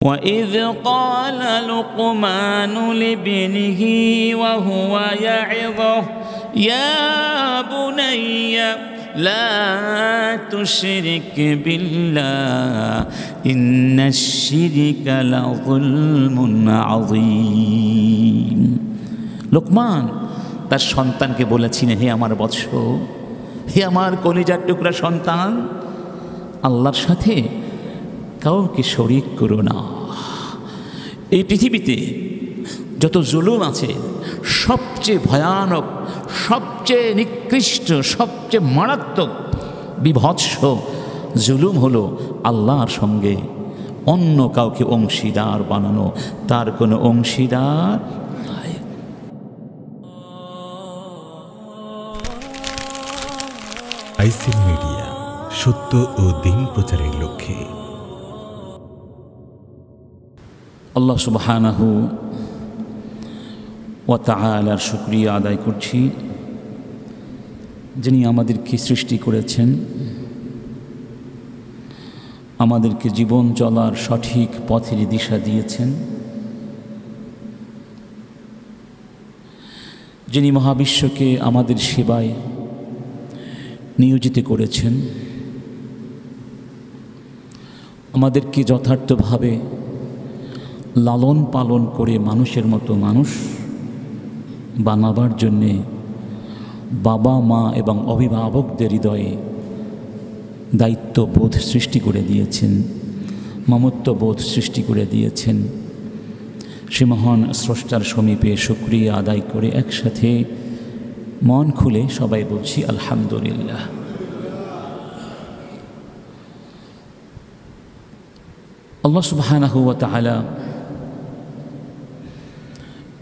وإذ قال لقمان لابنه وهو يعظه يا بني لا تشرك بالله إن الشرك لظلم عظيم। লোকমান তার সন্তানকে বলেছিলেন, হে আমার বৎস, হে আমার কলিজার টুকরা সন্তান, আল্লাহর সাথে কাউকে শরীক করো না। এই পৃথিবীতে যত জুলুম আছে, সবচেয়ে ভয়ানক, সবচেয়ে নিকৃষ্ট, সবচেয়ে মারাত্মক বিভৎস জুলুম হলো আল্লাহর সঙ্গে অন্য কাউকে অংশীদার বানানো, তার কোনো অংশীদার নাই। আইসিল মিডিয়া, সত্য ও দ্বীন প্রচারের লক্ষ্যে। আল্লাহ সুবহানাহু ওয়া তাআলার শুকরিয়া আদায় করছি, যিনি আমাদেরকে সৃষ্টি করেছেন, আমাদেরকে জীবন চলার সঠিক পথের দিশা দিয়েছেন, যিনি মহাবিশ্বকে আমাদের সেবায় নিয়োজিত করেছেন, আমাদেরকে যথার্থভাবে লালন পালন করে মানুষের মতো মানুষ বানাবার জন্যে বাবা মা এবং অভিভাবকদের হৃদয়ে দায়িত্ববোধ সৃষ্টি করে দিয়েছেন, মমত্ববোধ সৃষ্টি করে দিয়েছেন। সে মহান স্রষ্টার সমীপে শুকরিয়া আদায় করে একসাথে মন খুলে সবাই বলছি আলহামদুলিল্লাহ। আল্লাহ সুবহানাহু ওয়া তাআলা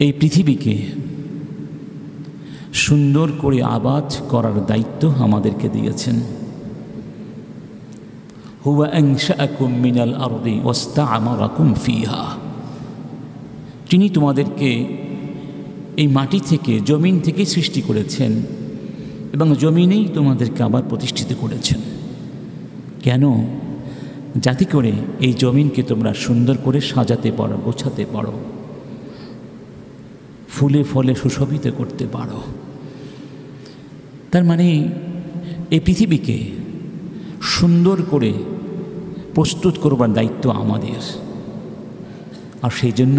এই পৃথিবীকে সুন্দর করে আবাদ করার দায়িত্ব আমাদেরকে দিয়েছেন। হুয়া আনশাআকুম মিনাল আরদি ওয়াস্তা'মারাকুম ফিহা, তিনি তোমাদেরকে এই মাটি থেকে, জমিন থেকে সৃষ্টি করেছেন এবং জমিনেই তোমাদেরকে আবার প্রতিষ্ঠিত করেছেন। কেন? যাতে করে এই জমিনকে তোমরা সুন্দর করে সাজাতে পারো, গোছাতে পারো, ফুলে ফলে সুশোভিত করতে পারো। তার মানে এই পৃথিবীকে সুন্দর করে প্রস্তুত করবার দায়িত্ব আমাদের। আর সেই জন্য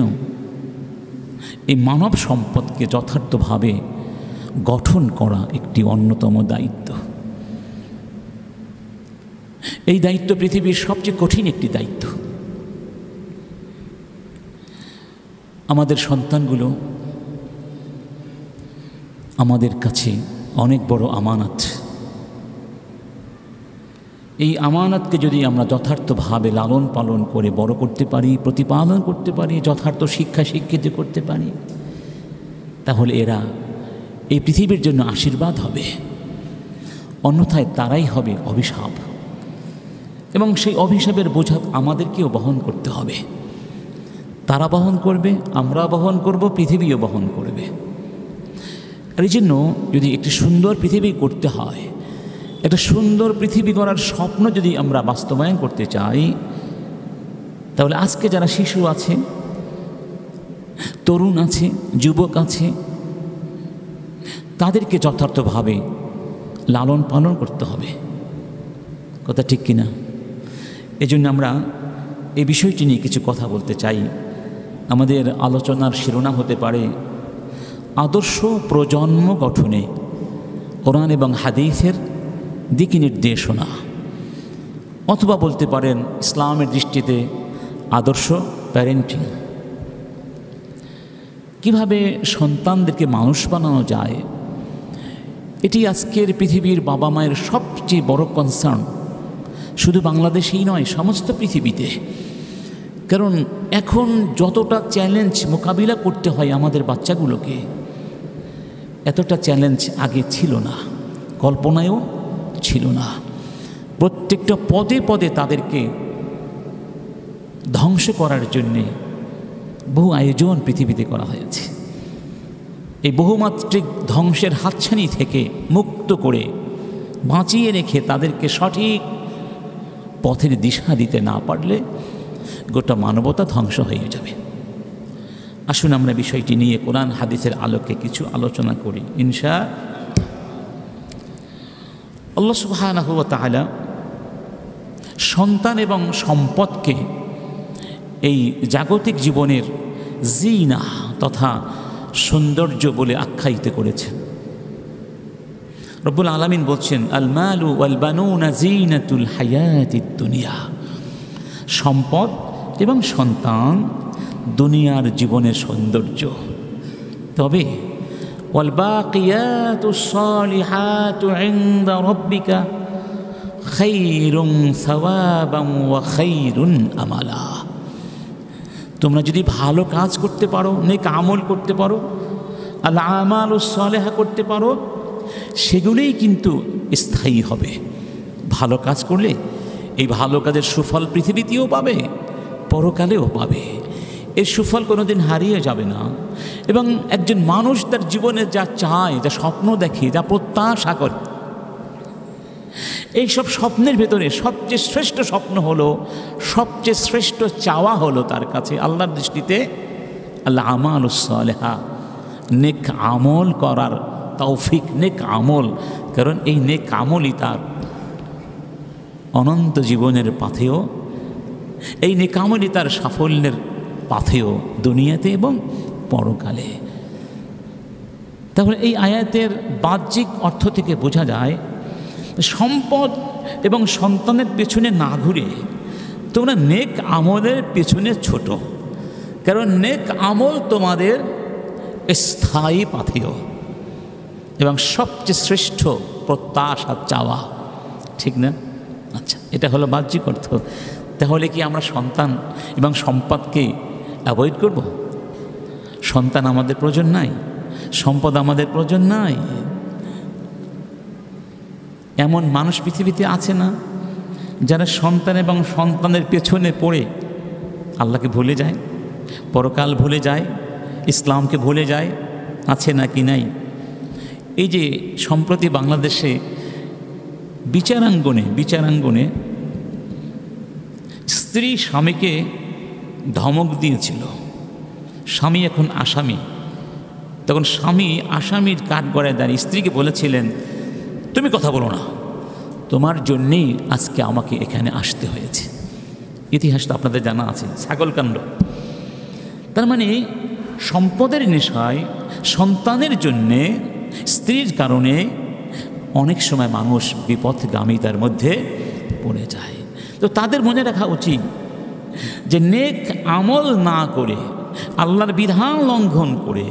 এই মানব সম্পদকে যথার্থভাবে গঠন করা একটি অন্যতম দায়িত্ব। এই দায়িত্ব পৃথিবীর সবচেয়ে কঠিন একটি দায়িত্ব। আমাদের সন্তানগুলো আমাদের কাছে অনেক বড় আমানত। এই আমানতকে যদি আমরা যথার্থভাবে লালন পালন করে বড় করতে পারি, প্রতিপালন করতে পারি, যথার্থ শিক্ষা শিক্ষিত করতে পারি, তাহলে এরা এই পৃথিবীর জন্য আশীর্বাদ হবে, অন্যথায় তারাই হবে অভিশাপ। এবং সেই অভিশাপের বোঝা আমাদেরকেও বহন করতে হবে। তারা বহন করবে, আমরা বহন করব, পৃথিবীও বহন করবে। আর এই জন্য যদি একটি সুন্দর পৃথিবী করতে হয়, একটা সুন্দর পৃথিবী গড়ার স্বপ্ন যদি আমরা বাস্তবায়ন করতে চাই, তাহলে আজকে যারা শিশু আছে, তরুণ আছে, যুবক আছে, তাদেরকে যথার্থভাবে লালন পালন করতে হবে। কথা ঠিক কিনা? এজন্য আমরা এই বিষয়টি নিয়ে কিছু কথা বলতে চাই। আমাদের আলোচনার শিরোনাম হতে পারে আদর্শ প্রজন্ম গঠনে কোরআন এবং হাদিসের দিক নির্দেশনা, অথবা বলতে পারেন ইসলামের দৃষ্টিতে আদর্শ প্যারেন্টিং। কিভাবে সন্তানদেরকে মানুষ বানানো যায়, এটি আজকের পৃথিবীর বাবা মায়ের সবচেয়ে বড় কনসার্ন। শুধু বাংলাদেশেই নয়, সমস্ত পৃথিবীতে। কারণ এখন যতটা চ্যালেঞ্জ মোকাবিলা করতে হয় আমাদের বাচ্চাগুলোকে, এতটা চ্যালেঞ্জ আগে ছিল না, কল্পনায়ও ছিল না। প্রত্যেকটা পদে পদে তাদেরকে ধ্বংস করার জন্যে বহু আয়োজন পৃথিবীতে করা হয়েছে। এই বহুমাত্রিক ধ্বংসের হাতছানি থেকে মুক্ত করে বাঁচিয়ে রেখে তাদেরকে সঠিক পথের দিশা দিতে না পারলে গোটা মানবতা ধ্বংস হয়ে যাবে। আসুন আমরা বিষয়টি নিয়ে কোরআন হাদিসের আলোকে কিছু আলোচনা করি ইনশাআল্লাহ। আল্লাহ সুবহানাহু ওয়া তাআলা সন্তান এবং সম্পদকে এই জাগতিক জীবনের জিনা তথা সৌন্দর্য বলে আখ্যায়িত করেছেন। রব্বুল আলামিন বলছেন, আল মালু ওয়াল বানুনা জিনাতুল হায়াতিদ দুনিয়া। সম্পদ এবং সন্তান দুনিয়ার জীবনের সৌন্দর্য। তবে ওয়াল বাকিয়াতুস সালিহাতু ইনদা রাব্বিকা খায়রুন সাওয়াবান ওয়া খায়রুন আমালা। তোমরা যদি ভালো কাজ করতে পারো, নেক আমল করতে পারো, আল আমালুস সালিহা করতে পারো, সেগুলোই কিন্তু স্থায়ী হবে। ভালো কাজ করলে এই ভালো কাজের সুফল পৃথিবীতেও পাবে, পরকালেও পাবে। এর সুফল কোনোদিন হারিয়ে যাবে না। এবং একজন মানুষ তার জীবনে যা চায়, যা স্বপ্ন দেখে, যা প্রত্যাশা করে, এই সব স্বপ্নের ভেতরে সবচেয়ে শ্রেষ্ঠ স্বপ্ন হলো, সবচেয়ে শ্রেষ্ঠ চাওয়া হলো তার কাছে আল্লাহর দৃষ্টিতে আল্লাহ আমালুস সালেহা, নেক আমল করার তৌফিক, নেক আমল। কারণ এই নেক আমলই তার অনন্ত জীবনের পাথেও, এই নেক আমলই তার সাফল্যের পাথেও দুনিয়াতে এবং পরকালে। তাহলে এই আয়াতের বাহ্যিক অর্থ থেকে বোঝা যায়, সম্পদ এবং সন্তানের পেছনে না ঘুরে তোমরা নেক আমলের পেছনে ছোট। কারণ নেক আমল তোমাদের স্থায়ী পাথেয় এবং সবচেয়ে শ্রেষ্ঠ প্রত্যাশা চাওয়া, ঠিক না? আচ্ছা, এটা হলো বাহ্যিক অর্থ। তাহলে কি আমরা সন্তান এবং সম্পদকে অ্যাভয়েড করব? সন্তান আমাদের প্রয়োজন নাই, সম্পদ আমাদের প্রয়োজন নাই। এমন মানুষ পৃথিবীতে আছে না যারা সন্তান এবং সন্তানের পেছনে পড়ে আল্লাহকে ভুলে যায়, পরকাল ভুলে যায়, ইসলামকে ভুলে যায়? আছে নাকি নাই? এই যে সম্প্রতি বাংলাদেশে বিচারাঙ্গনে স্ত্রী স্বামীকে ধমক দিয়েছিল, স্বামী এখন আসামি। তখন স্বামী আসামির কাঠগড়ায় দাঁড়িয়ে স্ত্রীকে বলেছিলেন, তুমি কথা বলো না, তোমার জন্যেই আজকে আমাকে এখানে আসতে হয়েছে। ইতিহাসটা আপনাদের জানা আছে, ছাগলকাণ্ড। তার মানে সম্পদের নেশায়, সন্তানের জন্যে, স্ত্রীর কারণে অনেক সময় মানুষ বিপথগামিতার মধ্যে পড়ে যায়। তো তাদের মনে রাখা উচিত যে নেক আমল না করে, আল্লাহর বিধান লঙ্ঘন করে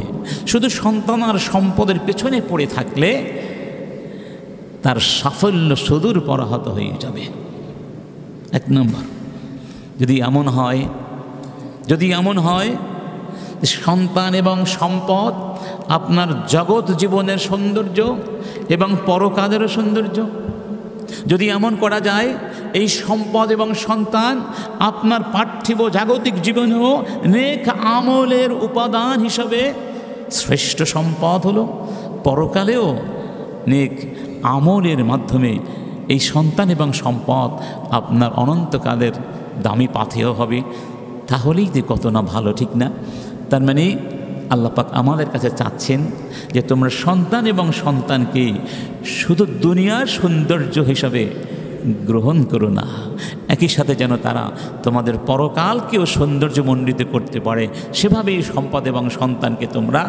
শুধু সন্তান আর সম্পদের পেছনে পড়ে থাকলে তার সাফল্য সুদূর পরাহত হয়ে যাবে। এক নম্বর, যদি এমন হয় সন্তান এবং সম্পদ আপনার জগৎ জীবনের সৌন্দর্য এবং পরকালেরও সৌন্দর্য, যদি এমন করা যায় এই সম্পদ এবং সন্তান আপনার পার্থিব জাগতিক জীবনেও নেক আমলের উপাদান হিসাবে শ্রেষ্ঠ সম্পদ হলো, পরকালেও নেক আমলের মাধ্যমে এই সন্তান এবং সম্পদ আপনার অনন্তকালের দামি পাথেয় হবে, তাহলেই যে কত না ভালো, ঠিক না? তার মানে আল্লাহ পাক আমাদের কাছে চাচ্ছেন যে তোমরা সন্তান এবং সন্তানকে শুধু দুনিয়ার সৌন্দর্য হিসাবে গ্রহণ করো না, একই সাথে যেন তারা তোমাদের পরকালকেও সৌন্দর্যমণ্ডিত করতে পারে, সেভাবেই সম্পদ এবং সন্তানকে তোমরা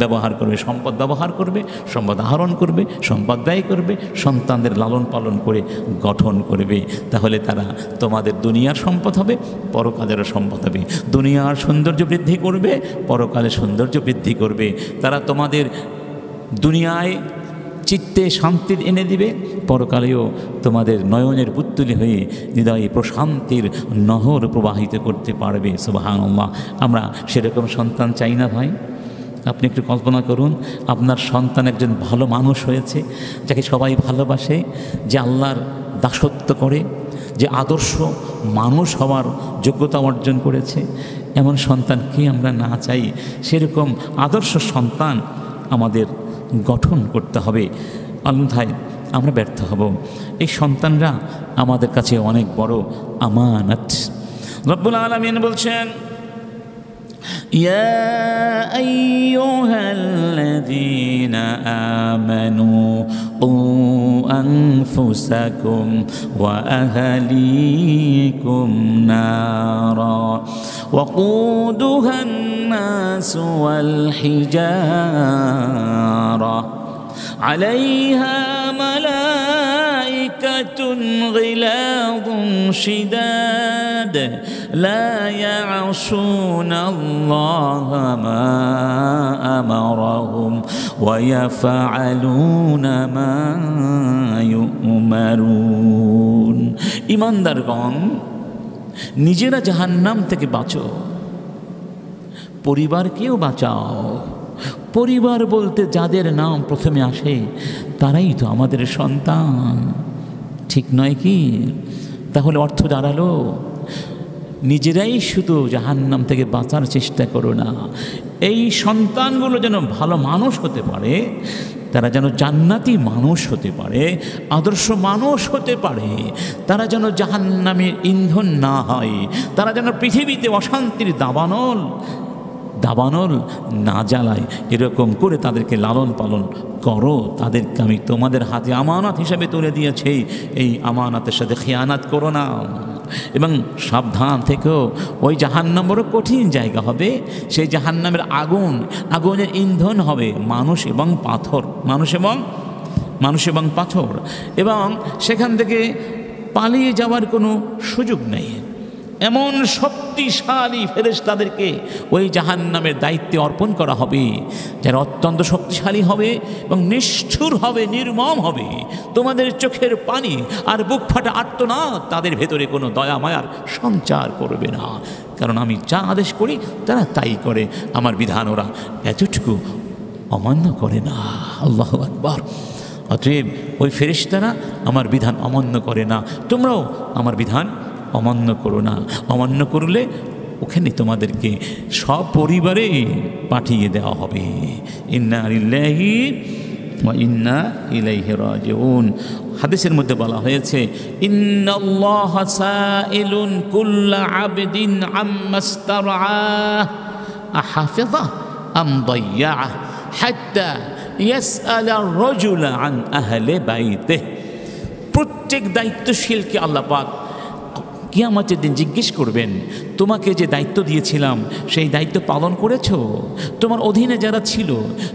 ব্যবহার করবে। সম্পদ ব্যবহার করবে, সম্পদ আহরণ করবে, সম্পদ ব্যয় করবে, সন্তানদের লালন পালন করে গঠন করবে। তাহলে তারা তোমাদের দুনিয়ার সম্পদ হবে, পরকালেরও সম্পদ হবে। দুনিয়ার সৌন্দর্য বৃদ্ধি করবে, পরকালের সৌন্দর্য বৃদ্ধি করবে। তারা তোমাদের দুনিয়ায় চিত্তে শান্তি এনে দিবে, পরকালেও তোমাদের নয়নের পুত্তুলি হয়ে হৃদয়ে প্রশান্তির নহর প্রবাহিত করতে পারবে। সুবহানাল্লাহ। আমরা সেরকম সন্তান চাই না ভাই? আপনি একটু কল্পনা করুন, আপনার সন্তান একজন ভালো মানুষ হয়েছে, যাকে সবাই ভালোবাসে, যে আল্লাহর দাসত্ব করে, যে আদর্শ মানুষ হওয়ার যোগ্যতা অর্জন করেছে। এমন সন্তানকে আমরা না চাই। সেরকম আদর্শ সন্তান আমাদের গঠন করতে হবে, অন্যথায় আমরা ব্যর্থ হব। এই সন্তানরা আমাদের কাছে অনেক বড় আমানত। রব্বুল আলামিন বলছেন, ইয়া আইয়ুহাল্লাযীনা আমানু কু আনফুসাকুম ওয়া আহলিকুম নারা ওয়াকুদুহান নাসু ওয়াল হিজারা আলাইহা মালাইকাতুন গিলাযুন শিদাদ লা ইয়াসুনাল্লাহা মা আমারাহুম ওয়া ইয়াফআলুনা মা ইউমারুন। ঈমানদারগণ, নিজেরা জাহান্নাম থেকে বাঁচো, পরিবারকেও বাঁচাও। পরিবার বলতে যাদের নাম প্রথমে আসে তারাই তো আমাদের সন্তান, ঠিক নয় কি? তাহলে অর্থ দাঁড়ালো, নিজেরাই শুধু জাহান্নাম থেকে বাঁচার চেষ্টা করো না, এই সন্তানগুলো যেন ভালো মানুষ হতে পারে, তারা যেন জান্নাতি মানুষ হতে পারে, আদর্শ মানুষ হতে পারে, তারা যেন জাহান্নামের ইন্ধন না হয়, তারা যেন পৃথিবীতে অশান্তির দাবানল না জ্বালায়। এরকম করে তাদেরকে লালন পালন করো। তাদেরকে আমি তোমাদের হাতে আমানত হিসাবে তুলে দিয়েছি, এই আমানতের সাথে খেয়ানাত করো না। এবং সাবধান থেকেও, ওই জাহান্নাম বড় কঠিন জায়গা হবে। সেই জাহান্নামের আগুনের ইন্ধন হবে মানুষ এবং পাথর, মানুষ এবং পাথর, এবং সেখান থেকে পালিয়ে যাওয়ার কোনো সুযোগ নেই। এমন শক্তিশালী ফেরেশতাদেরকে ওই জাহান্নামের দায়িত্বে অর্পণ করা হবে, যারা অত্যন্ত শক্তিশালী হবে এবং নিষ্ঠুর হবে, নির্মম হবে। তোমাদের চোখের পানি আর বুক ফাটা আর্তনাদ তাদের ভেতরে কোনো দয়া মায়ার সঞ্চার করবে না, কারণ আমি যা আদেশ করি তারা তাই করে। আমার বিধান ওরা এতটুকু অমান্য করে না। আল্লাহু আকবার। অতএব ওই ফেরেশতারা আমার বিধান অমান্য করে না, তোমরাও আমার বিধান অমান্য করো না। অমান্য করলে ওখানে তোমাদেরকে সপরিবারে পাঠিয়ে দেওয়া হবে। ইন্না লিল্লাহি ওয়া ইন্না ইলাইহি রাজিউন। হাদিসের মধ্যে বলা হয়েছে, ইন্নাল্লাহা সাইলুন কুল্লা আবদিন আম্মাস্তারআ আহাফিযা আম দায়্যাআ হাত্তা ইয়াসআলা আর-রাজুলা আন আহলি বাইতিহি। প্রত্যেক দায়িত্বশীলকে আল্লাহ পাক কিয়ামতের দিন জিজ্ঞেস করবেন, তোমাকে যে দায়িত্ব দিয়েছিলাম সেই দায়িত্ব পালন করেছো? তোমার অধীনে যারা ছিল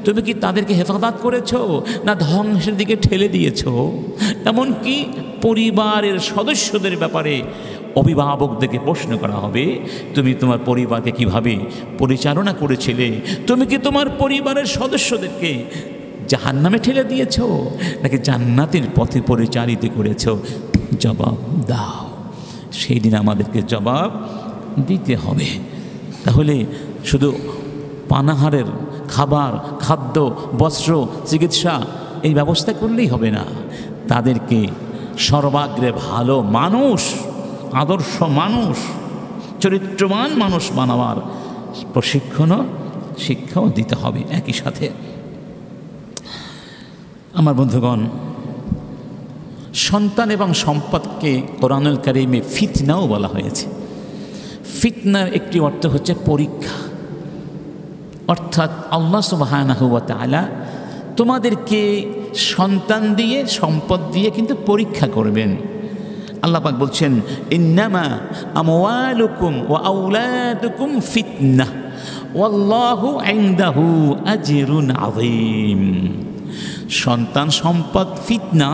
তুমি কি তাদেরকে হেফাজত করেছো, না ধ্বংসের দিকে ঠেলে দিয়েছো? এমনকি পরিবারের সদস্যদের ব্যাপারে অভিভাবকদেরকে প্রশ্ন করা হবে, তুমি তোমার পরিবারকে কিভাবে পরিচালনা করেছিলে? তুমি কি তোমার পরিবারের সদস্যদেরকে জাহান্নামে ঠেলে দিয়েছো নাকি জান্নাতের পথে পরিচালিত করেছো? জবাব দাও। সেই দিন আমাদেরকে জবাব দিতে হবে। তাহলে শুধু পানাহারের খাদ্য, বস্ত্র, চিকিৎসা এই ব্যবস্থা করলেই হবে না, তাদেরকে সর্বাগ্রে ভালো মানুষ, আদর্শ মানুষ, চরিত্রবান মানুষ বানাবার শিক্ষাও দিতে হবে একই সাথে। আমার বন্ধুগণ, সন্তান এবং সম্পদকে কোরআনুল কারীমে ফিতনাও বলা হয়েছে। ফিতনার একটি অর্থ হচ্ছে পরীক্ষা, অর্থাৎ আল্লাহ সুবহানাহু ওয়া তাআলা তোমাদেরকে সন্তান দিয়ে, সম্পদ দিয়ে কিন্তু পরীক্ষা করবেন। আল্লাহ পাক বলছেন, ইন্নামা আমওয়ালুকুম ওয়া আওলাদুকুম ফিতনাহ ওয়াল্লাহু ইনদাহু আজরুন আযীম। সন্তান সম্পদ ফিতনা,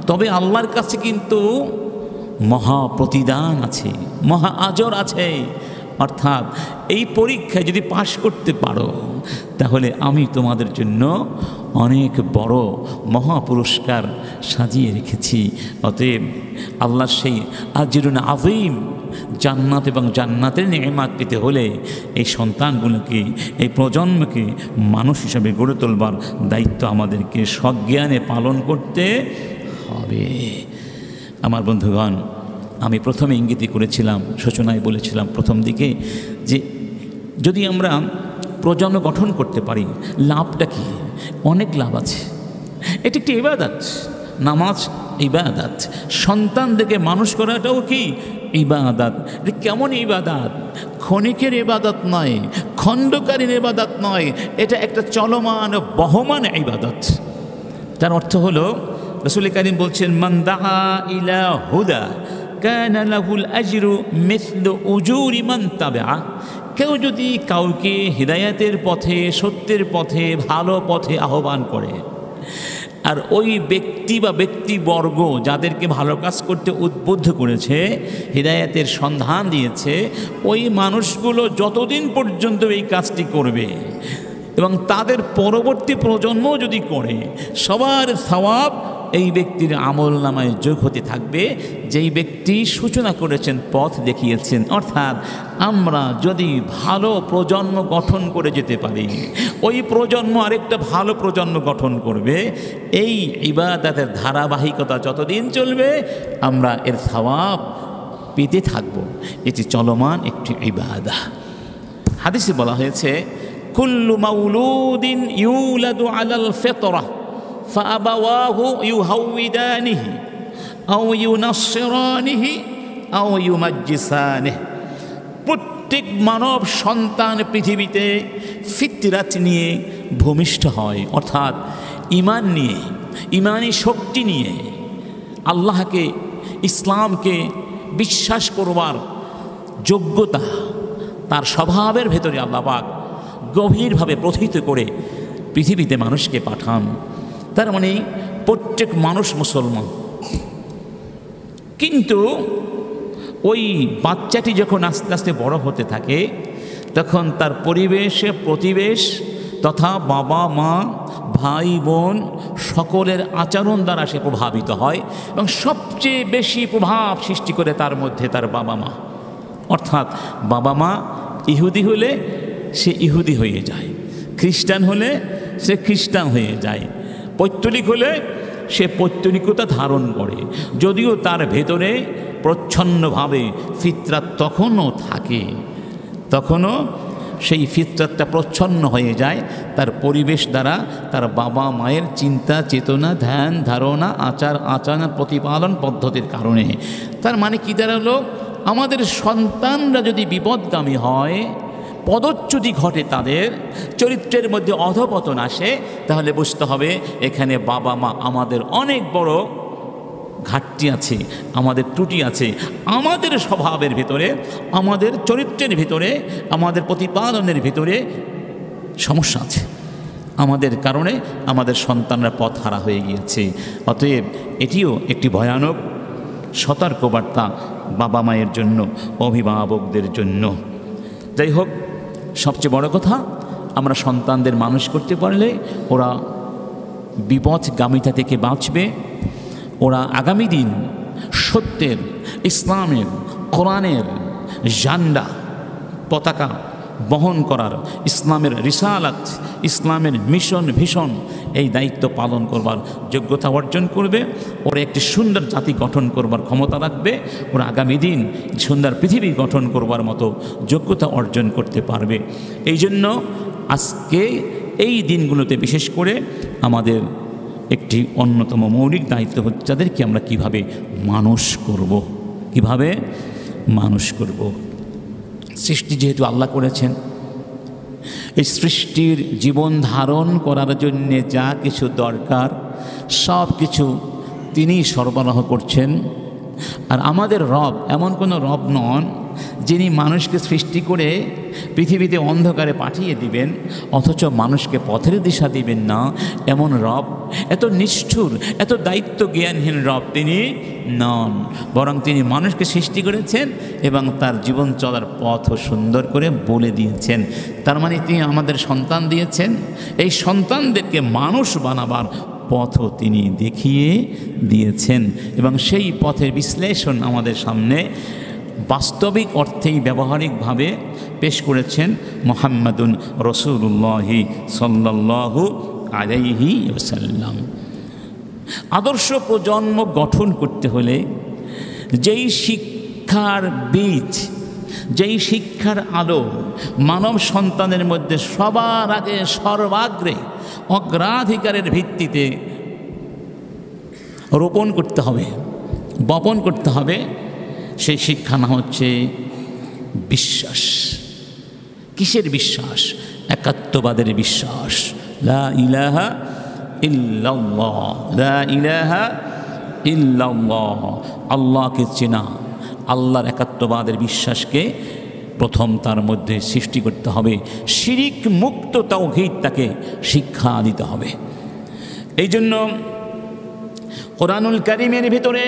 তবে আল্লাহর কাছে কিন্তু মহা প্রতিদান আছে, মহা আজর আছে। অর্থাৎ এই পরীক্ষায় যদি পাশ করতে পারো তাহলে আমি তোমাদের জন্য অনেক বড় মহা পুরস্কার সাজিয়ে রেখেছি। অতএব আল্লাহর সেই আজরুন আযীম জান্নাত এবং জান্নাতের নেয়ামত পেতে হলে এই সন্তানগুলোকে, এই প্রজন্মকে মানুষ হিসাবে গড়ে তোলবার দায়িত্ব আমাদেরকে সজ্ঞানে পালন করতে হবে। আমার বন্ধুগণ, আমি প্রথমে ইঙ্গিতই করেছিলাম, সূচনায় বলেছিলাম প্রথম দিকে, যে যদি আমরা প্রজন্ম গঠন করতে পারি লাভটা কি? অনেক লাভ আছে। এটি একটি ইবাদত, নামাজ ইবাদত। সন্তানদেরকে মানুষ করাটাও কি ইবাদত। কেমন ইবাদত? ক্ষণিকের ইবাদত নয়, খণ্ডকালীন ইবাদত নয়, এটা একটা চলমান বহমান ইবাদত। তার অর্থ হলো রাসূল কারীম বলছেন, মান দাআ ইলা হুদা কানা লাহুল আজরু মিসলু উজুরি মান তাবিআ। কেউ যদি কাউকে হিদায়াতের পথে, সত্যের পথে, ভালো পথে আহ্বান করে, আর ওই ব্যক্তি বা ব্যক্তিবর্গ যাদেরকে ভালো কাজ করতে উদ্বুদ্ধ করেছে, হিদায়াতের সন্ধান দিয়েছে, ওই মানুষগুলো যতদিন পর্যন্ত এই কাজটি করবে এবং তাদের পরবর্তী প্রজন্ম যদি করে, সবার সওয়াব এই ব্যক্তির আমল নামায় যোগ হতে থাকবে, যেই ব্যক্তি সূচনা করেছেন, পথ দেখিয়েছেন। অর্থাৎ আমরা যদি ভালো প্রজন্ম গঠন করে যেতে পারি, ওই প্রজন্ম আরেকটা ভালো প্রজন্ম গঠন করবে। এই ইবাদতের ধারাবাহিকতা যতদিন চলবে, আমরা এর সওয়াব পেতে থাকব। এটি চলমান একটি ইবাদত। হাদিসে বলা হয়েছে, কুল্লু মাউলুদিন ইউলাদু আলাল ফিতরা ফাআবাওয়াহু ইউহাউইদানিহি আও ইউনাসসিরানিহি আও ইউমাজ্জিসানিহি। প্রত্যেক মানব সন্তান পৃথিবীতে ফিতরাত নিয়ে ভূমিষ্ঠ হয়, অর্থাৎ ঈমান নিয়ে, ঈমানি শক্তি নিয়ে, আল্লাহকে, ইসলামকে বিশ্বাস করবার যোগ্যতা তার স্বভাবের ভেতরে আল্লাহ পাক গভীরভাবে প্রথিত করে পৃথিবীতে মানুষকে পাঠান। তার মানে প্রত্যেক মানুষ মুসলমান। কিন্তু ওই বাচ্চাটি যখন আস্তে আস্তে বড় হতে থাকে, তখন তার পরিবেশে, প্রতিবেশ তথা বাবা মা, ভাই বোন সকলের আচরণ দ্বারা সে প্রভাবিত হয়, এবং সবচেয়ে বেশি প্রভাব সৃষ্টি করে তার মধ্যে তার বাবা মা। অর্থাৎ বাবা মা ইহুদি হলে সে ইহুদি হয়ে যায়, খ্রিস্টান হলে সে খ্রিস্টান হয়ে যায়, পৌত্তলিক হলে সে পৌত্তলিকতা ধারণ করে, যদিও তার ভেতরে প্রচ্ছন্নভাবে ফিতরাত তখনও থাকে, তখনও সেই ফিতরাতটা প্রচ্ছন্ন হয়ে যায় তার পরিবেশ দ্বারা, তার বাবা মায়ের চিন্তা, চেতনা, ধ্যান, ধারণা, আচার আচরণ, প্রতিপালন পদ্ধতির কারণে। তার মানে কি দাঁড়ালো, আমাদের সন্তানরা যদি বিপদগামী হয়, পদচ্যুতি ঘটে, তাদের চরিত্রের মধ্যে অধপতন আসে, তাহলে বুঝতে হবে এখানে বাবা মা আমাদের অনেক বড় ঘাটতি আছে, আমাদের ত্রুটি আছে, আমাদের স্বভাবের ভিতরে, আমাদের চরিত্রের ভিতরে, আমাদের প্রতিপালনের ভিতরে সমস্যা আছে। আমাদের কারণে আমাদের সন্তানরা পথহারা হয়ে গিয়েছে। অতএব এটিও একটি ভয়ানক সতর্কবার্তা বাবা মায়ের জন্য, অভিভাবকদের জন্য। যাই হোক, সবচেয়ে বড় কথা, আমরা সন্তানদের মানুষ করতে পারলে ওরা বিপথগামিতা থেকে বাঁচবে। ওরা আগামী দিন সত্যের, ইসলামের, কোরআনের ঝান্ডা, পতাকা বহন করার, ইসলামের রিসালাত, ইসলামের মিশন, ভীষণ এই দায়িত্ব পালন করবার যোগ্যতা অর্জন করবে। ওরা একটি সুন্দর জাতি গঠন করবার ক্ষমতা রাখবে। ওরা আগামী দিন সুন্দর পৃথিবী গঠন করবার মতো যোগ্যতা অর্জন করতে পারবে। এই জন্য আজকে এই দিনগুলোতে বিশেষ করে আমাদের একটি অন্যতম মৌলিক দায়িত্ব হচ্ছে তাদেরকে আমরা কিভাবে মানুষ করব, কিভাবে মানুষ করব। সৃষ্টি যেহেতু আল্লাহ করেছেন, এই সৃষ্টির জীবন ধারণ করার জন্যে যা কিছু দরকার সব কিছু তিনিই সরবরাহ করছেন। আর আমাদের রব এমন কোনো রব নন যিনি মানুষকে সৃষ্টি করে পৃথিবীতে অন্ধকারে পাঠিয়ে দিবেন অথচ মানুষকে পথের দিশা দিবেন না। এমন রব, এত নিষ্ঠুর, এত দায়িত্ব জ্ঞানহীন রব তিনি নন, বরং তিনি মানুষকে সৃষ্টি করেছেন এবং তার জীবন চলার পথও সুন্দর করে বলে দিয়েছেন। তার মানে তিনি আমাদের সন্তান দিয়েছেন, এই সন্তানদেরকে মানুষ বানাবার পথও তিনি দেখিয়ে দিয়েছেন এবং সেই পথের বিশ্লেষণ আমাদের সামনে বাস্তবিক অর্থেই ব্যবহারিকভাবে পেশ করেছেন মুহাম্মাদুন রাসূলুল্লাহি সাল্লাল্লাহু আলাইহি ওয়াসাল্লাম। আদর্শ প্রজন্ম গঠন করতে হলে যেই শিক্ষার বীজ, যেই শিক্ষার আলো মানব সন্তানের মধ্যে সবার আগে সর্বাগ্রে অগ্রাধিকারের ভিত্তিতে রোপণ করতে হবে, বপন করতে হবে, সেই শিক্ষা না হচ্ছে বিশ্বাস। কিসের বিশ্বাস? একাত্মবাদের বিশ্বাস। লা ইলাহা ইল্লাল্লাহ, লা ইলাহা ইল্লাল্লাহ, আল্লাহকে চেনা, আল্লাহর একাত্মবাদের বিশ্বাসকে প্রথম তার মধ্যে সৃষ্টি করতে হবে। শিরিক মুক্ত তাওহীদ তাকে শিক্ষা দিতে হবে। এই জন্য কোরআনুল কারীমের ভিতরে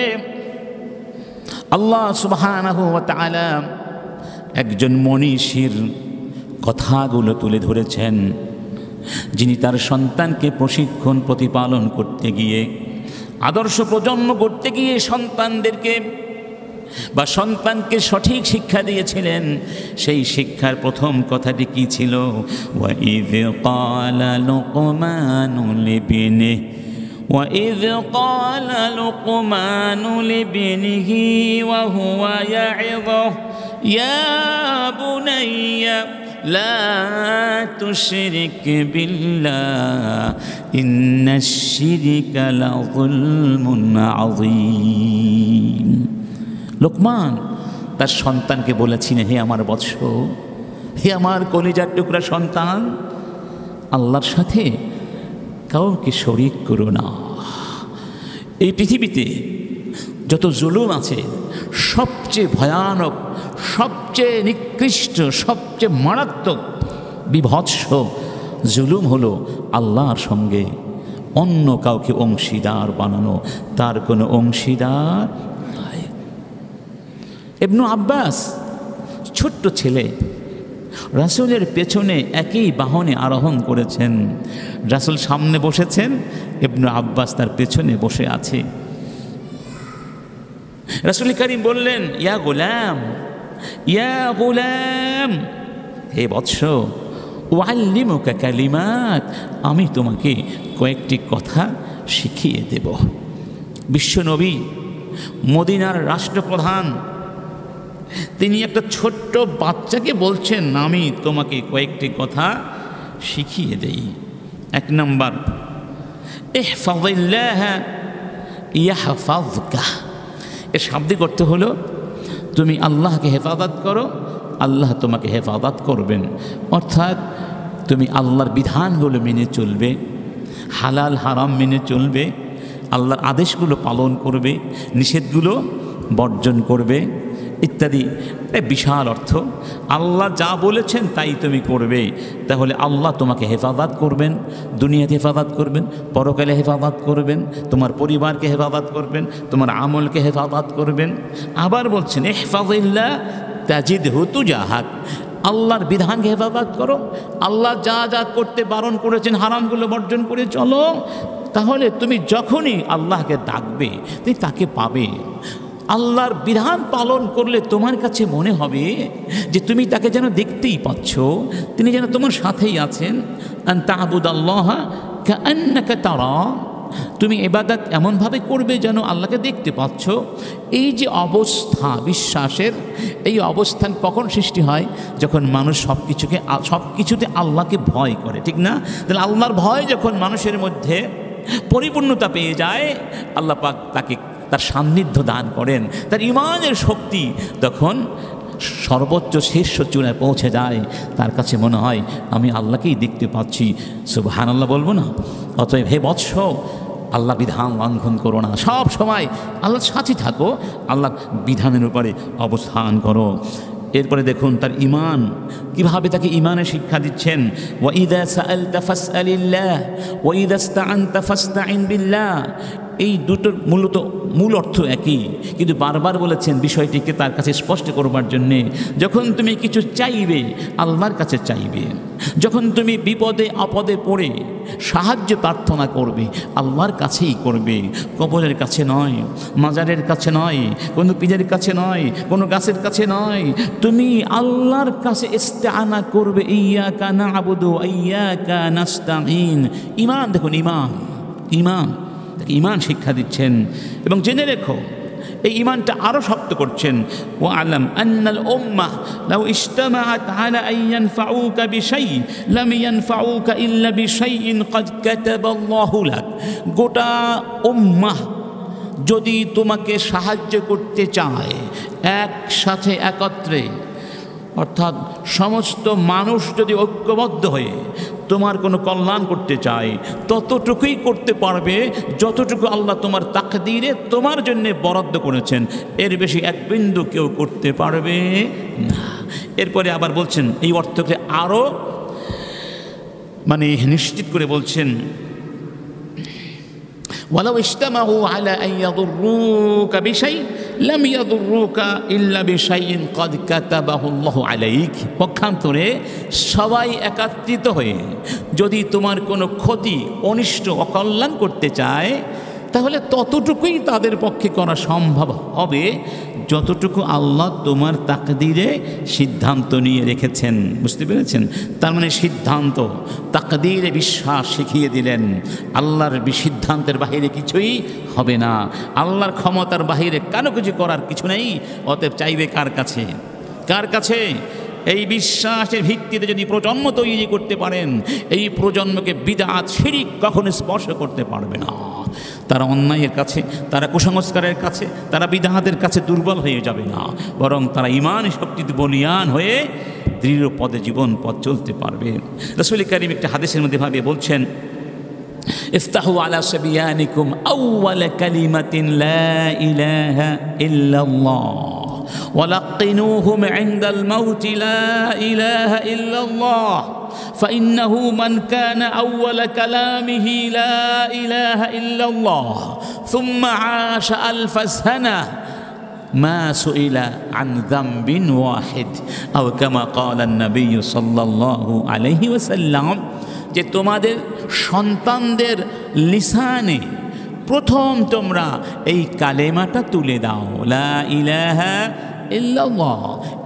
আল্লাহ সুবহানাহু ওয়া তাআলা একজন মনীষীর কথাগুলো তুলে ধরেছেন, যিনি তার সন্তানকে প্রশিক্ষণ প্রতিপালন করতে গিয়ে, আদর্শ প্রজন্ম করতে গিয়ে সন্তানদেরকে বা সন্তানকে সঠিক শিক্ষা দিয়েছিলেন। সেই শিক্ষার প্রথম কথাটি কি ছিল? ওয়াইয ক্বালা লুকমানু লিবনিহি, ওয়াইয ক্বালা লুকমানু লিবনিহি ওয়া হুয়া ইয়াইযুহু ইয়া বুনাইয়া লা তুশরিক বিল্লাহ ইন্নাশ শিরকা লাযুলমুন আযীম। লোকমান তার সন্তানকে বলেছিলেন, হে আমার বৎস, হে আমার কলিজার টুকরা সন্তান, আল্লাহর সাথে কাউকে শরীক করো না। এই পৃথিবীতে যত জুলুম আছে, সবচেয়ে ভয়ানক, সবচেয়ে নিকৃষ্ট, সবচেয়ে মারাত্মক বিভৎস জুলুম হলো আল্লাহর সঙ্গে অন্য কাউকে অংশীদার বানানো, তার কোনো অংশীদার নাই। ইবনু আব্বাস ছোট্ট ছেলে, রাসূলের পেছনে একই বাহনে আরোহণ করেছেন। রাসূল সামনে বসেছেন, ইবনু আব্বাস তার পেছনে বসে আছে। রাসূল কারীম বললেন, ইয়া গোলাম, ইয়া গোলাম, হে বৎস, উআল্লিমুকা কালিমাত, আমি তোমাকে কয়েকটি কথা শিখিয়ে দেব। বিশ্বনবী, মদিনার রাষ্ট্রপ্রধান, তিনি একটা ছোট্ট বাচ্চাকে বলছেন, আমি তোমাকে কয়েকটি কথা শিখিয়ে দেই। এক নম্বর, ইহফাযিল্লাহ ইয়াহফাযকা। এর শাব্দিক অর্থ হলো, তুমি আল্লাহকে হেফাজত করো, আল্লাহ তোমাকে হেফাজত করবেন। অর্থাৎ তুমি আল্লাহর বিধানগুলো মেনে চলবে, হালাল হারাম মেনে চলবে, আল্লাহর আদেশগুলো পালন করবে, নিষেধগুলো বর্জন করবে ইত্যাদি। বিশাল অর্থ। আল্লাহ যা বলেছেন তাই তুমি করবে, তাহলে আল্লাহ তোমাকে হেফাজত করবেন, দুনিয়াতে হেফাজত করবেন, পরকালে হেফাজত করবেন, তোমার পরিবারকে হেফাজত করবেন, তোমার আমলকে হেফাজত করবেন। আবার বলছেন, ইহফাযিল্লাহ তাজিদহু তুজাহাক, আল্লাহর বিধানকে হেফাজত করো, আল্লাহ যা যা করতে বারণ করেছেন হারামগুলো বর্জন করে চলো, তাহলে তুমি যখনই আল্লাহকে ডাকবে তুমি তাকে পাবে। আল্লাহর বিধান পালন করলে তোমার কাছে মনে হবে যে তুমি তাকে যেন দেখতেই পাচ্ছ, তিনি যেন তোমার সাথেই আছেন। আন তা'বুদাল্লাহা কাআন্নাকা তারা, তুমি ইবাদত এমনভাবে করবে যেন আল্লাহকে দেখতে পাচ্ছ। এই যে অবস্থা বিশ্বাসের, এই অবস্থান কখন সৃষ্টি হয়? যখন মানুষ সব কিছুতে আল্লাহকে ভয় করে, ঠিক না? তাহলে আল্লাহর ভয় যখন মানুষের মধ্যে পরিপূর্ণতা পেয়ে যায়, আল্লাহ পাক তাকে তার সান্নিধ্য দান করেন, তার ঈমানের শক্তি তখন সর্বোচ্চ শীর্ষ চূড়ায় পৌঁছে যায়। তার কাছে মনে হয় আমি আল্লাহকেই দেখতে পাচ্ছি। সুবহানাল্লাহ বলবো না? অতএব হে বৎস, আল্লাহ বিধান লঙ্ঘন করো না, সব সময় আল্লাহর সাথে থাকো, আল্লাহ বিধানের উপরে অবস্থান করো। এরপরে দেখুন তার ঈমান, কিভাবে তাকে ঈমানের শিক্ষা দিচ্ছেন। ওয়া ইযা সাআলতা ফাসআলিল্লাহ ওয়া ইযা ইসতাআনতা ফাসতাইন বিল্লাহ। এই দুটোর মূল অর্থ একই, কিন্তু বারবার বলেছেন বিষয়টিকে তার কাছে স্পষ্ট করবার জন্যে। যখন তুমি কিছু চাইবে আল্লাহর কাছে চাইবে, যখন তুমি বিপদে আপদে পড়ে সাহায্য প্রার্থনা করবে আল্লাহর কাছেই করবে, কবরের কাছে নয়, মাজারের কাছে নয়, কোনো পীরের কাছে নয়, কোনো গাছের কাছে নয়। তুমি আল্লাহর কাছে ইস্তেআনা করবে। ইয়্যাকা না'বুদু ওয়া ইয়্যাকা নাস্তাঈন। ঈমান, দেখুন ঈমান ঈমান শিক্ষা দিচ্ছেন। এবং জেনে রেখো, এই ঈমানটা আরও শক্ত করছেন। ওয়া'লাম আন্নাল উম্মাহ লাউ ইজতামাআত আলা আন ইয়ানফাউকা বিশাইইন লাম ইয়ানফাউকা ইল্লা বিশাইইন ক্বাদ কাতাবাল্লাহু লাক। গোটা উম্মাহ যদি তোমাকে সাহায্য করতে চায়, একসাথে একত্রে, অর্থাৎ সমস্ত মানুষ যদি ঐক্যবদ্ধ হয়ে তোমার কোনো কল্যাণ করতে চায় ততটুকুই করতে পারবে যতটুকু আল্লাহ তোমার তাকদীরে তোমার জন্য বরাদ্দ করেছেন, এর বেশি এক বিন্দু কেউ করতে পারবে না। এরপরে আবার বলছেন, এই অর্থকে আরও নিশ্চিত করে বলছেন, ওয়ালাউ ইজতামাউ আলা আন ইয়াদুররুকা বিশাই লাম ইয়াদুররুকা ইল্লা বিশাইইন ক্বাদ কাতাবাহু আল্লাহু আলাইক। পক্ষান্তরে সবাই একত্রিত হয়ে যদি তোমার কোনো ক্ষতি, অনিষ্ট, অকল্যাণ করতে চায় তাহলে ততটুকুই তাদের পক্ষে করা সম্ভব হবে যতটুকু আল্লাহ তোমার তাকদীরে সিদ্ধান্ত নিয়ে রেখেছেন। বুঝতে পেরেছেন? তার মানে সিদ্ধান্ত, তাকদীরে বিশ্বাস শিখিয়ে দিলেন। আল্লাহর সিদ্ধান্তের বাহিরে কিছুই হবে না, আল্লাহর ক্ষমতার বাহিরে কারো কিছু করার কিছু নেই। অতএব চাইবে কার কাছে? কার কাছে? এই বিশ্বাসের ভিত্তিতে যদি প্রজন্ম তৈরি করতে পারেন, এই প্রজন্মকে বিদআত, শিরক কখনো স্পর্শ করতে পারবে না। তারা অন্যায়ের কাছে, তারা কুসংস্কারের কাছে, তারা বিদআতের কাছে দুর্বল হয়ে যাবে না, বরং তারা ঈমান শক্তিতে বলিয়ান হয়ে দৃঢ় পদে জীবন পথ চলতে পারবে। রাসূল কারীম একটা হাদিসের মধ্যে ভাবে বলছেন, ইফতাহু আলা সাবিয়ানিকুম আউওয়ালা কালিমাতিন লা ইলাহা ইল্লাল্লাহ ওয়ালাক্কিনুহুম ইনদাল মাউতি লা ইলাহা ইল্লাল্লাহ فإنه من كان أول كلامه لا إله إلا الله ثم عاش ألف سنة ما سئل عن ذنب واحد أو كما قال النبي صلى الله عليه وسلم। যে তোমাদের সন্তানদের লিসানে প্রথম তোমরা এই কালেমাটা তুলে দাও, লা ইলাহা ইল্লাল্লাহ।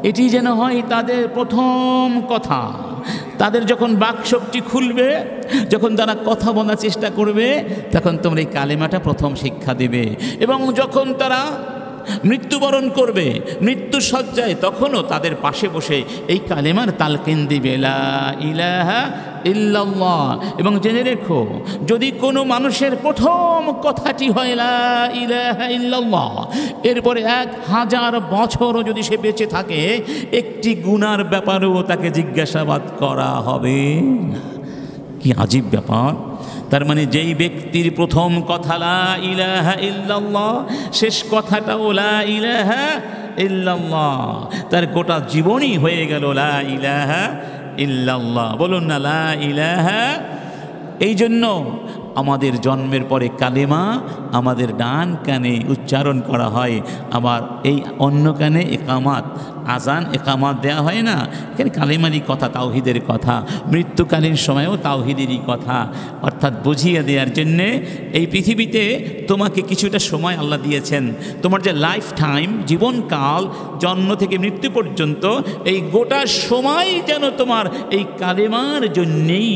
এটি যেন হয় তাদের প্রথম কথা। তাদের যখন বাকশক্তি খুলবে, যখন তারা কথা বলার চেষ্টা করবে, তখন তোমরা এই কালেমাটা প্রথম শিক্ষা দেবে। এবং যখন তারা মৃত্যুবরণ করবে, মৃত্যু সজ্জায়, তখনও তাদের পাশে বসে এই কালেমার তালকিন দিবে, লা ইলাহা ইল্লাল্লাহ। এবং জেনে রেখো, যদি কোনো মানুষের প্রথম কথাটি হয় লা ইলাহা ইল্লাল্লাহ, এরপরে 1000 বছরও যদি সে বেঁচে থাকে, একটি গুনার ব্যাপারেও তাকে জিজ্ঞাসাবাদ করা হবে না। কি আজীব ব্যাপার! তার মানে যেই ব্যক্তির প্রথম কথা লা ইলাহা ইল্লাল্লাহ, শেষ কথাটাও লা ইলাহা ইল্লাল্লাহ, তার গোটা জীবনই হয়ে গেল লা ইলাহা ইল্লাল্লাহ। বলুন না লা ইলাহা। এই জন্য আমাদের জন্মের পরে কালেমা আমাদের ডান কানে উচ্চারণ করা হয়, আবার এই অন্য কানে একামাত, আজান একামাত দেয়া হয় না। এখানে কালেমারই কথা, তাওহীদের কথা, মৃত্যুকালীন সময়েও তাওহীদেরই কথা। অর্থাৎ বুঝিয়ে দেওয়ার জন্যে এই পৃথিবীতে তোমাকে কিছুটা সময় আল্লাহ দিয়েছেন। তোমার যে লাইফ টাইম, জীবনকাল, জন্ম থেকে মৃত্যু পর্যন্ত, এই গোটা সময় যেন তোমার এই কালেমার জন্যেই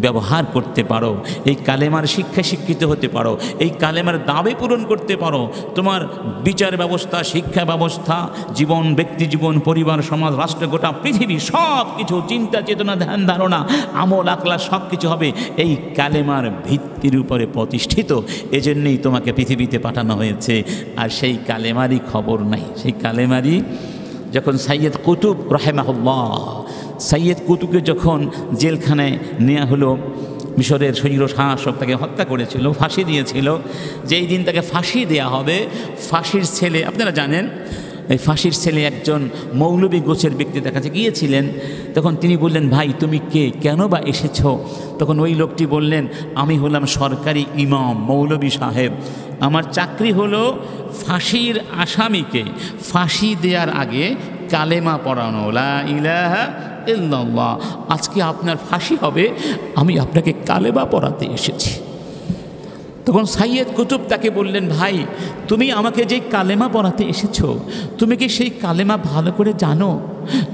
ব্যবহার করতে পারো, এই কালেমার শিক্ষা শিক্ষিত হতে পারো, এই কালেমার দাবি পূরণ করতে পারো। তোমার বিচার ব্যবস্থা, শিক্ষা ব্যবস্থা, জীবন, ব্যক্তি জীবন, পরিবার, সমাজ, রাষ্ট্র, গোটা পৃথিবী, সব কিছু, চিন্তা চেতনা, ধ্যান ধারণা, আমল আকলা, সব কিছু হবে এই কালেমার ভিত্তির উপরে প্রতিষ্ঠিত। এজন্যই তোমাকে পৃথিবীতে পাঠানো হয়েছে। আর সেই কালেমারই খবর নাই। সেই কালেমারই যখন সাইয়্যিদ কুতুব রাহিমাহুল্লাহ, সাইয়্যিদ কুতুবকে যখন জেলখানায় নেওয়া হলো, মিশরের শরীর শাসক তাকে হত্যা করেছিল, ফাঁসি দিয়েছিল। যেই দিন তাকে ফাঁসি দেয়া হবে, ফাঁসির ছেলে, আপনারা জানেন এই ফাঁসির ছেলে একজন মৌলবী গোছের ব্যক্তি তার কাছে গিয়েছিলেন। তখন তিনি বললেন, ভাই তুমি কে, কেন বা এসেছো? তখন ওই লোকটি বললেন, আমি হলাম সরকারি ইমাম, মৌলবী সাহেব। আমার চাকরি হলো ফাঁসির আসামিকে ফাঁসি দেওয়ার আগে কালেমা পড়ানো, লা ইলাহা ইল্লাল্লাহ। আজকে আপনার ফাঁসি হবে, আমি আপনাকে কালেমা পড়াতে এসেছি। তখন সাইয়্যিদ কুতুব তাকে বললেন, ভাই তুমি আমাকে যে কালেমা পড়াতে এসেছো, তুমি কি সেই কালেমা ভালো করে জানো?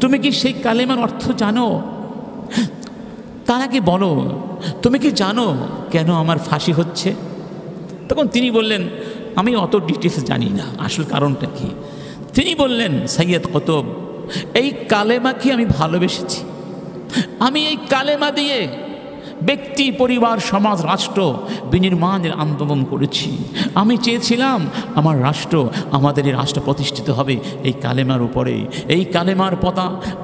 তুমি কি সেই কালেমার অর্থ জানো? তার আগে বলো, তুমি কি জানো কেন আমার ফাঁসি হচ্ছে? তখন তিনি বললেন, আমি অত ডিটেলস জানি না, আসল কারণটা কি। তিনি বললেন, সাইয়্যিদ কুতুব, এই কালেমাকে আমি ভালোবেসেছি। আমি এই কালেমা দিয়ে ব্যক্তি, পরিবার, সমাজ, রাষ্ট্র বিনির্মাণের আন্দোলন করেছি। আমি চেয়েছিলাম আমার রাষ্ট্র, আমাদের এই রাষ্ট্র প্রতিষ্ঠিত হবে এই কালেমার উপরে। এই কালেমার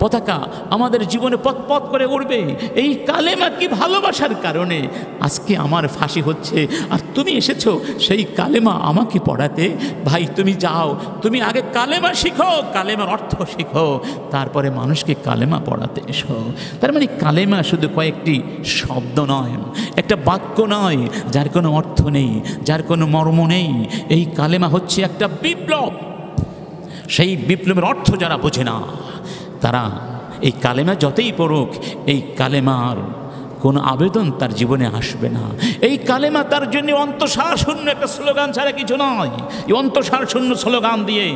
পতাকা আমাদের জীবনে পথ করে উঠবে। এই কালেমা কি ভালোবাসার কারণে আজকে আমার ফাঁসি হচ্ছে, আর তুমি এসেছো সেই কালেমা আমাকে পড়াতে। ভাই তুমি যাও, তুমি আগে কালেমা শিখো, কালেমার অর্থ শিখো, তারপরে মানুষকে কালেমা পড়াতে এসো। তার মানে কালেমা শুধু কয়েকটি শব্দ নয়, একটা বাক্য নয় যার কোনো অর্থ নেই, যার কোনো মর্ম নেই। এই কালেমা হচ্ছে একটা বিপ্লব। সেই বিপ্লবের অর্থ যারা বোঝে না তারা এই কালেমা যতই পড়ুক, এই কালেমার কোনো আবেদন তার জীবনে আসবে না। এই কালেমা তার জন্য অন্তঃসার শূন্য একটা স্লোগান ছাড়া কিছু নয়। এই অন্তঃসার শূন্য স্লোগান দিয়ে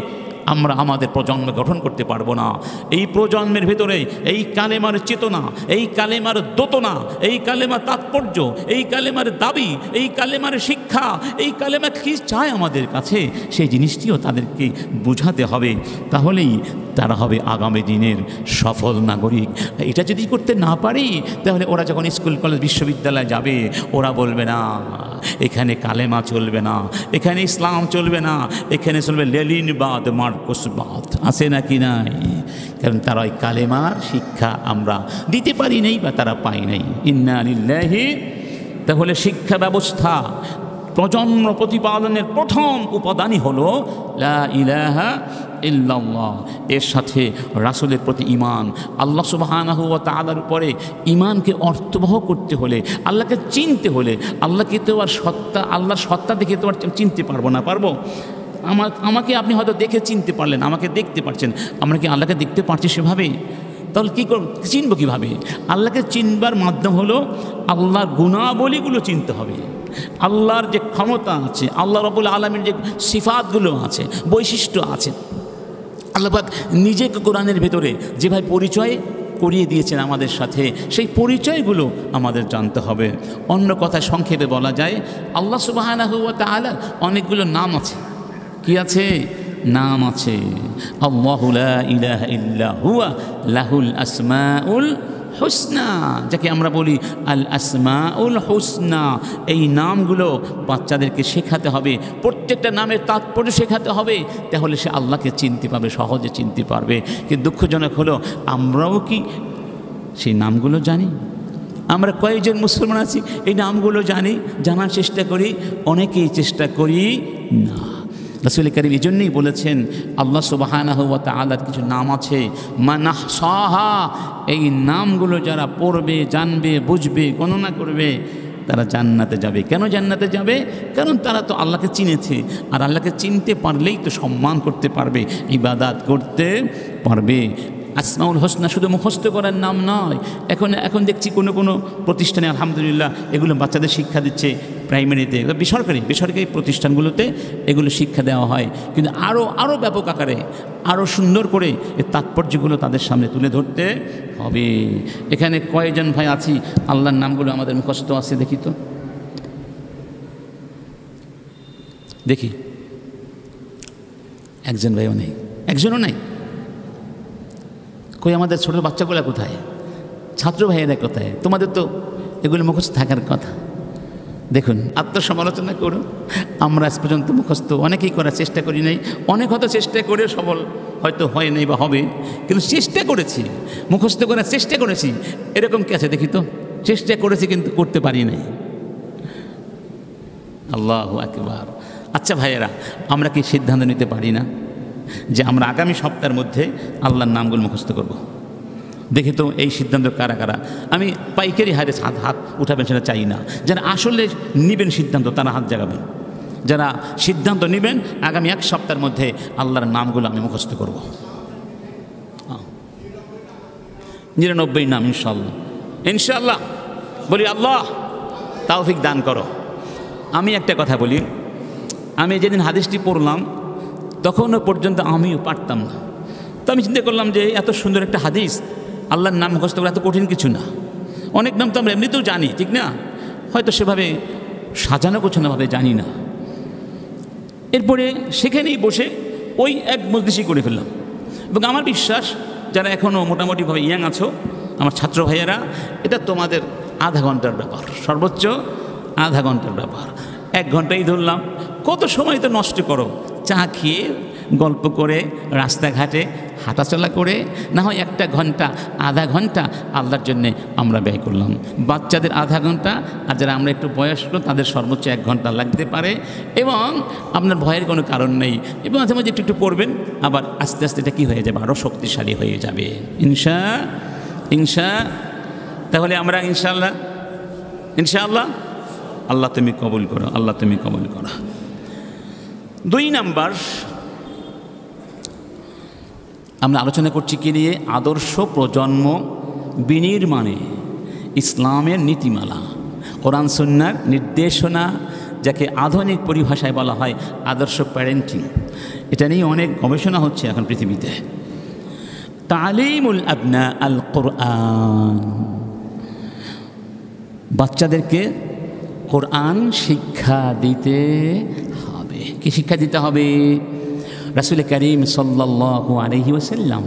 আমরা আমাদের প্রজন্ম গঠন করতে পারবো না। এই প্রজন্মের ভেতরে এই কালেমার চেতনা, এই কালেমার দোতনা, এই কালেমার তাৎপর্য, এই কালেমার দাবি, এই কালেমার শিক্ষা, এই কালেমা কী চায় আমাদের কাছে, সেই জিনিসটিও তাদেরকে বোঝাতে হবে। তাহলেই তারা হবে আগামী দিনের সফল নাগরিক। এটা যদি করতে না পারি, তাহলে ওরা যখন স্কুল, কলেজ, বিশ্ববিদ্যালয়ে যাবে, ওরা বলবে না এখানে কালেমা চলবে না, এখানে ইসলাম চলবে না, এখানে চলবে লেনিনবাদ, মার্কসবাদ। আছে নাকি নাই? কারণ তারা ওই কালেমার শিক্ষা আমরা দিতে পারি নাই বা তারা পাই নাই। ইন্না লিল্লাহি। তাহলে শিক্ষা ব্যবস্থা প্রজন্ম প্রতিপালনের প্রথম উপাদানই হলো লা ইলাহা ইল্লাল্লাহ। এর সাথে রাসূলের প্রতি ঈমান, আল্লাহ সুবহানাহু ওয়া তাআলার উপরে ঈমানকে অর্থবহ করতে হলে, আল্লাহকে চিনতে হলে, আল্লাহকে তো আর সত্তা, আল্লাহর সত্তা দেখে তো আর চিনতে পারবো না। পারবো? আমাকে আপনি হয়তো দেখে চিনতে পারলেন, আমাকে দেখতে পারছেন, আমরা কি আল্লাহকে দেখতে পারছি সেভাবে? তাহলে কী চিনব কীভাবে? আল্লাহকে চিনবার মাধ্যম হলো আল্লাহর গুণাবলীগুলো চিনতে হবে, আল্লাহর যে ক্ষমতা আছে, আল্লাহ রাব্বুল আলামিন যে সিফাতগুলো আছে, বৈশিষ্ট্য আছে, আল্লাহ পাক নিজেকে কোরআনের ভেতরে যেভাবে পরিচয় করিয়ে দিয়েছেন আমাদের সাথে, সেই পরিচয়গুলো আমাদের জানতে হবে। অন্য কথায় সংক্ষেপে বলা যায়, আল্লাহ সুবহানাহু ওয়া তাআলা অনেকগুলো নাম আছে। কি আছে? নাম আছে। আল্লাহু লা ইলাহা ইল্লা হুয়া লাহুল আসমাউল হুসনা, যাকে আমরা বলি আল আসমাউল হুসনা। এই নামগুলো বাচ্চাদেরকে শেখাতে হবে, প্রত্যেকটা নামের তাৎপর্য শেখাতে হবে, তাহলে সে আল্লাহকে চিনতে পারবে, সহজে চিনতে পারবে। কিন্তু দুঃখজনক হলো আমরাও কি সেই নামগুলো জানি? আমরা কয়েকজন মুসলমান আছি এই নামগুলো জানি, জানার চেষ্টা করি, অনেকেই চেষ্টা করি না। রাসূল কারীম এই জন্যই বলেছেন, আল্লাহ সুবহানাহু ওয়া তাআলার কিছু নাম আছে, মান আহসাহা, এই নামগুলো যারা পড়বে, জানবে, বুঝবে, গণনা করবে, তারা জান্নাতে যাবে। কেন জান্নাতে যাবে? কারণ তারা তো আল্লাহকে চিনেছে, আর আল্লাহকে চিনতে পারলেই তো সম্মান করতে পারবে, ইবাদত করতে পারবে। আসমাউল হোসনা শুধু মুখস্থ করার নাম নয়। এখন দেখছি কোনো প্রতিষ্ঠানে আলহামদুলিল্লাহ এগুলো বাচ্চাদের শিক্ষা দিচ্ছে, প্রাইমারিতে, বেসরকারি প্রতিষ্ঠানগুলোতে এগুলো শিক্ষা দেওয়া হয়। কিন্তু আরও ব্যাপক আকারে, আরও সুন্দর করে এর তাৎপর্যগুলো তাদের সামনে তুলে ধরতে হবে। এখানে কয়েকজন ভাই আছি আল্লাহর নামগুলো আমাদের মুখস্থ আছে? দেখি তো, দেখি। একজন ভাইও নেই, একজনও নাই। কই আমাদের ছোটো বাচ্চাগুলো কোথায়? ছাত্র ভাইয়েরা কোথায়? তোমাদের তো এগুলো মুখস্থ থাকার কথা। দেখুন, আত্মসমালোচনা করুন। আমরা আজ পর্যন্ত মুখস্থ অনেকেই করার চেষ্টা করি নাই, অনেক হয়তো চেষ্টা করে সফল হয়তো হয় নাই বা হবে, কিন্তু চেষ্টা করেছি, মুখস্থ করার চেষ্টা করেছি। এরকম কি আছে? দেখি তো। চেষ্টা করেছি কিন্তু করতে পারি নাই। আল্লাহু আকবার। আচ্ছা ভাইয়েরা, আমরা কি সিদ্ধান্ত নিতে পারি না যে আমরা আগামী সপ্তাহের মধ্যে আল্লাহর নামগুলো মুখস্থ করব? দেখি তো এই সিদ্ধান্ত কারা কারা। আমি পাইকারি হারে হাত উঠাবেন সেটা চাই না, যারা আসলে নেবেন সিদ্ধান্ত তারা হাত জাগাবেন। যারা সিদ্ধান্ত নেবেন আগামী এক সপ্তাহের মধ্যে আল্লাহর নামগুলো আমি মুখস্থ করব। 99 নাম ইনশাআল্লাহ, ইনশাআল্লাহ। বলি আল্লাহ তৌফিক দান করো। আমি একটা কথা বলি, আমি যেদিন হাদিসটি পড়লাম তখনও পর্যন্ত আমিও পারতাম না। তো আমি চিন্তা করলাম যে এত সুন্দর একটা হাদিস, আল্লাহর নাম মুখস্থ করা এত কঠিন কিছু না। অনেক নাম তো আমরা এমনিতেও জানি, ঠিক না? হয়তো সেভাবে সাজানো গোছানোভাবে জানি না। এরপরে সেখানেই বসে ওই এক মজলিসই করে ফেললাম। এবং আমার বিশ্বাস যারা এখনও মোটামুটিভাবে ইয়াং আছো, আমার ছাত্র ভাইয়েরা, এটা তোমাদের আধা ঘন্টার ব্যাপার, সর্বোচ্চ আধা ঘন্টার ব্যাপার। 1 ঘন্টাই ধরলাম, কত সময় তো নষ্ট করো, চা খেয়ে গল্প করে রাস্তাঘাটে হাঁটাচলা করে, না হয় 1 ঘন্টা আধা ঘন্টা আল্লাহর জন্যে আমরা ব্যয় করলাম। বাচ্চাদের আধা ঘন্টা, আর যারা আমরা একটু বয়স্ক তাদের সর্বোচ্চ 1 ঘন্টা লাগতে পারে, এবং আপনার ভয়ের কোনো কারণ নেই। এবং মাঝে মাঝে একটু পড়বেন, আবার আস্তে আস্তে এটা কী হয়ে যাবে, আরও শক্তিশালী হয়ে যাবে ইনশা। তাহলে আমরা ইনশাআল্লাহ আল্লাহ তুমি কবুল করো, আল্লাহ তুমি কবুল করো। 2 নাম্বার আমরা আলোচনা করছি কি নিয়ে? আদর্শ প্রজন্ম বিনির্মাণে ইসলামের নীতিমালা, কোরআন সুন্নাহর নির্দেশনা, যাকে আধুনিক পরিভাষায় বলা হয় আদর্শ প্যারেন্টিং। এটা নিয়ে অনেক গবেষণা হচ্ছে এখন পৃথিবীতে। তালিমুল আবনা আল কোরআন, বাচ্চাদেরকে কোরআন শিক্ষা দিতে হবে। কি শিক্ষা দিতে হবে? রাসূল করিম সাল্লাল্লাহু আলাইহি ওয়াসাল্লাম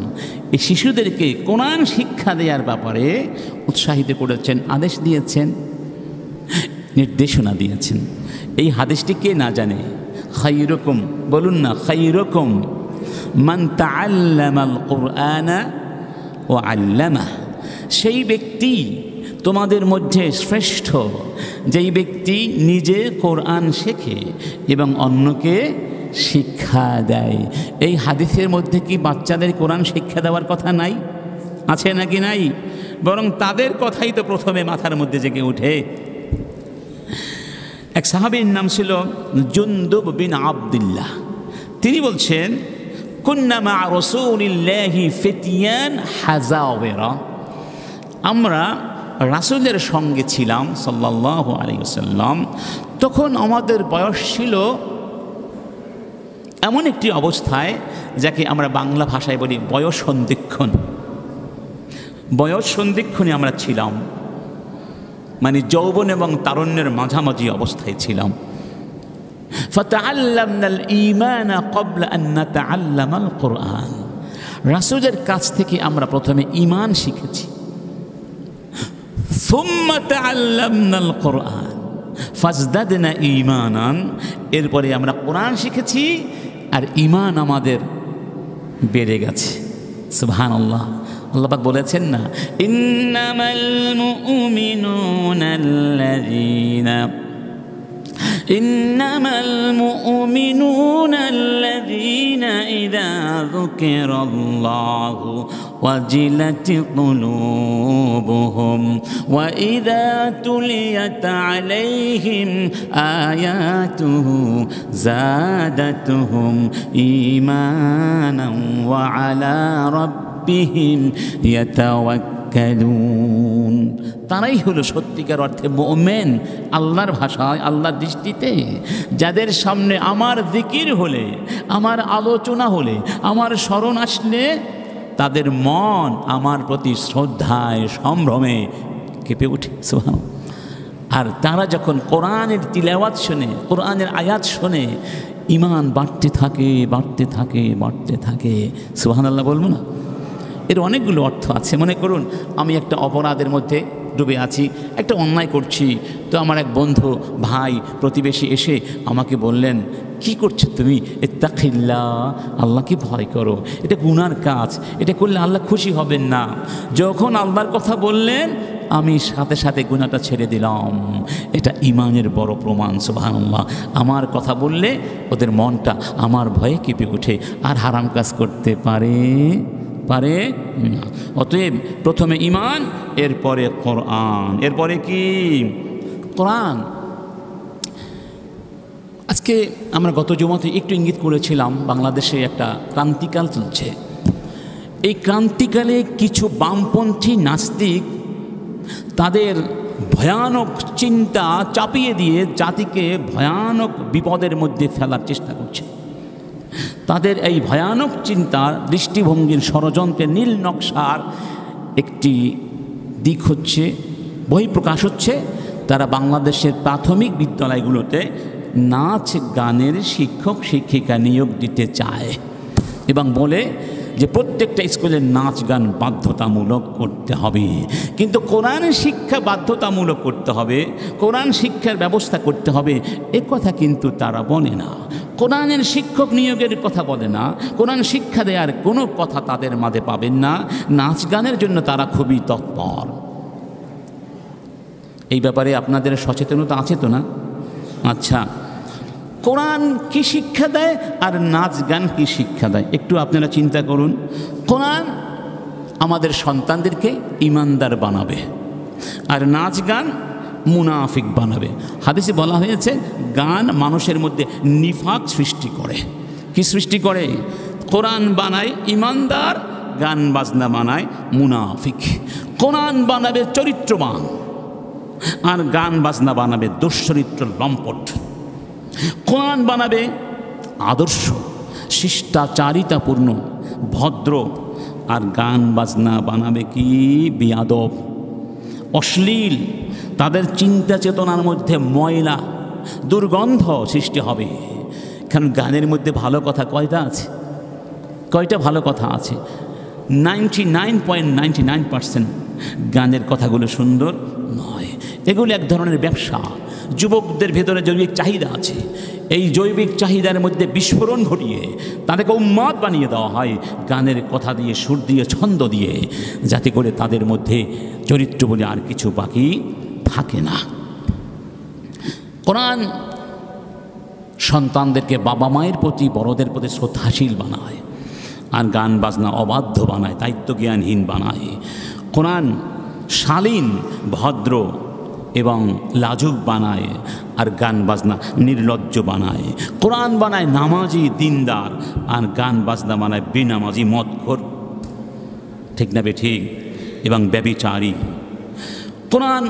এই শিশুদেরকে কোরআন শিক্ষা দেওয়ার ব্যাপারে উৎসাহিত করেছেন, আদেশ দিয়েছেন, নির্দেশনা দিয়েছেন। এই হাদিসটি কে না জানে? খায়রুকুম, বলুন না, খায়রুকুম মান তাআল্লামাল কুরআনা ওয়া আল্লামাহু, সেই ব্যক্তি তোমাদের মধ্যে শ্রেষ্ঠ যেই ব্যক্তি নিজে কোরআন শেখে এবং অন্যকে শিক্ষা দেয়। এই হাদিসের মধ্যে কি বাচ্চাদের কোরআন শিক্ষা দেওয়ার কথা নাই? আছে নাকি নাই? বরং তাদের কথাই তো প্রথমে মাথার মধ্যে জেগে ওঠে। এক সাহাবীর নাম ছিল জুনদুব বিন আব্দুল্লাহ। তিনি বলছেন, কুন্না মা রাসূলিল্লাহি ফিতিয়ান হাযাওয়িরা, আমরা রাসূলের সঙ্গে ছিলাম সাল্লাল্লাহু আলাইহি ওয়াসাল্লাম, তখন আমাদের বয়স ছিল এমন একটি অবস্থায় যাকে আমরা বাংলা ভাষায় বলি বয়স সন্ধিক্ষণ। বয়স সন্ধিক্ষণে আমরা ছিলাম, মানে যৌবন এবং তারুণ্যের মাঝামাঝি অবস্থায় ছিলাম। ফাতাআল্লামনাল ঈমানা ক্বাবলা আন নাতাআল্লামাল কুরআন, রাসূলের কাছ থেকে আমরা প্রথমে ঈমান শিখেছি। সুম্মা তাআল্লামনাল কুরআন ফাজদাদনা ঈমানান, এরপরে আমরা কোরআন শিখেছি আর ঈমান আমাদের বেড়ে গেছে। সুবহানাল্লাহ। আল্লাহ পাক বলেছেন না, ইন্নামাল মুমিনুনা আল্লাযীনা ইযা যুকিরাল্লাহু ওয়াজিলাতি কুলুবুহুম ওয়া ইযা তুলিয়াত আলাইহিম আয়াতুহু যাদাতুহুম ঈমানান ওয়া আলা রাব্বিহিম ইয়াতাওয়াক্কালুন। তারাই হলো সত্যিকার অর্থে মুমিন, আল্লাহর ভাষায়, আল্লাহর দৃষ্টিতে, যাদের সামনে আমার জিকির হলে, আমার আলোচনা হলে, আমার স্মরণ আসলে তাদের মন আমার প্রতি শ্রদ্ধায় সম্ভ্রমে কেঁপে ওঠে। সুবহানাল্লাহ। আর তারা যখন কোরআনের তিলাওয়াত শোনে, কোরআনের আয়াত শোনে, ঈমান বাড়তে থাকে, বাড়তে থাকে, বাড়তে থাকে। সুবহানাল্লাহ বলবো না? এর অনেকগুলো অর্থ আছে। মনে করুন আমি একটা অপরাধের মধ্যে ডুবে আছি, একটা অন্যায় করছি, তো আমার এক বন্ধু, ভাই, প্রতিবেশী এসে আমাকে বললেন, কি করছো তুমি? ইত্তাকিল্লাহ, আল্লাহকে ভয় করো, এটা গুনার কাজ, এটা করলে আল্লাহ খুশি হবেন না। যখন আল্লাহর কথা বললেন আমি সাথে সাথে গুনাহটা ছেড়ে দিলাম। এটা ঈমানের বড় প্রমাণ। সুবহানাল্লাহ। আমার কথা বললে ওদের মনটা আমার ভয়ে কেঁপে ওঠে, আর হারাম কাজ করতে পারে না। অতএব প্রথমে ঈমান, এরপরে কোরআন, এরপরে কি? কোরআন। আজকে আমরা গত জুমাতে একটু ইঙ্গিত করেছিলাম, বাংলাদেশে একটা ক্রান্তিকাল চলছে। এই ক্রান্তিকালে কিছু বামপন্থী নাস্তিক তাদের ভয়ানক চিন্তা চাপিয়ে দিয়ে জাতিকে ভয়ানক বিপদের মধ্যে ফেলার চেষ্টা করছে। তাদের এই ভয়ানক চিন্তার, দৃষ্টিভঙ্গির, ষড়যন্ত্রের নীল নকশার একটি দিক হচ্ছে, বহিঃপ্রকাশ হচ্ছে, তারা বাংলাদেশের প্রাথমিক বিদ্যালয়গুলোতে নাচ গানের শিক্ষক শিক্ষিকা নিয়োগ দিতে চায় এবং বলে যে প্রত্যেকটা স্কুলে নাচ গান বাধ্যতামূলক করতে হবে, কিন্তু কোরআন শিক্ষা বাধ্যতামূলক করতে হবে, কোরআন শিক্ষার ব্যবস্থা করতে হবে, এ কথা কিন্তু তারা বলে না। কোরআনের শিক্ষক নিয়োগের কথা বলে না, কোরআন শিক্ষা দেওয়ার কোনো কথা তাদের মাঝে পাবেন না। নাচ গানের জন্য তারা খুবই তৎপর। এই ব্যাপারে আপনাদের সচেতনতা আছে তো না? আচ্ছা, কোরআন কি শিক্ষা দেয় আর নাচ গান কি শিক্ষা দেয় একটু আপনারা চিন্তা করুন। কোরআন আমাদের সন্তানদেরকে ইমানদার বানাবে, আর নাচ গান মুনাফিক বানাবে। হাদিসে বলা হয়েছে গান মানুষের মধ্যে নিফাক সৃষ্টি করে। কি সৃষ্টি করে? কোরআন বানায় ইমানদার, গান বাজনা বানায় মুনাফিক। কোরআন বানাবে চরিত্রবান, আর গান বাজনা বানাবে দুশ্চরিত্র লম্পট। কোরআন বানাবে আদর্শ, শিষ্টাচারিতাপূর্ণ, ভদ্র, আর গান বাজনা বানাবে কি বেয়াদব, অশ্লীল। তাদের চিন্তা চেতনার মধ্যে ময়লা, দুর্গন্ধ সৃষ্টি হবে। কারণ গানের মধ্যে ভালো কথা কয়টা আছে? কয়টা ভালো কথা আছে? 99.99% গানের কথাগুলো সুন্দর নয়। এগুলো এক ধরনের ব্যবসা। যুবকদের ভেতরে জৈবিক চাহিদা আছে, এই জৈবিক চাহিদার মধ্যে বিস্ফোরণ ঘটিয়ে তাদেরকে উন্মাদ বানিয়ে দেওয়া হয় গানের কথা দিয়ে, সুর দিয়ে, ছন্দ দিয়ে, যাতে করে তাদের মধ্যে চরিত্র বলে আর কিছু বাকি থাকে না। কোরআন সন্তানদেরকে বাবা মায়ের প্রতি, বড়দের প্রতি শ্রদ্ধাশীল বানায়, আর গান বাজনা অবাধ্য বানায়, দায়িত্বজ্ঞানহীন বানায়। কোরআন শালীন, ভদ্র এবং লাজুক বানায়, আর গান বাজনা নির্লজ্জ বানায়। কোরআন বানায় নামাজি, দিনদার, আর গান বাজনা বানায় বেনামাজি, মদখোর, ঠিক না বেঠিক, এবং ব্যভিচারী। কোরআন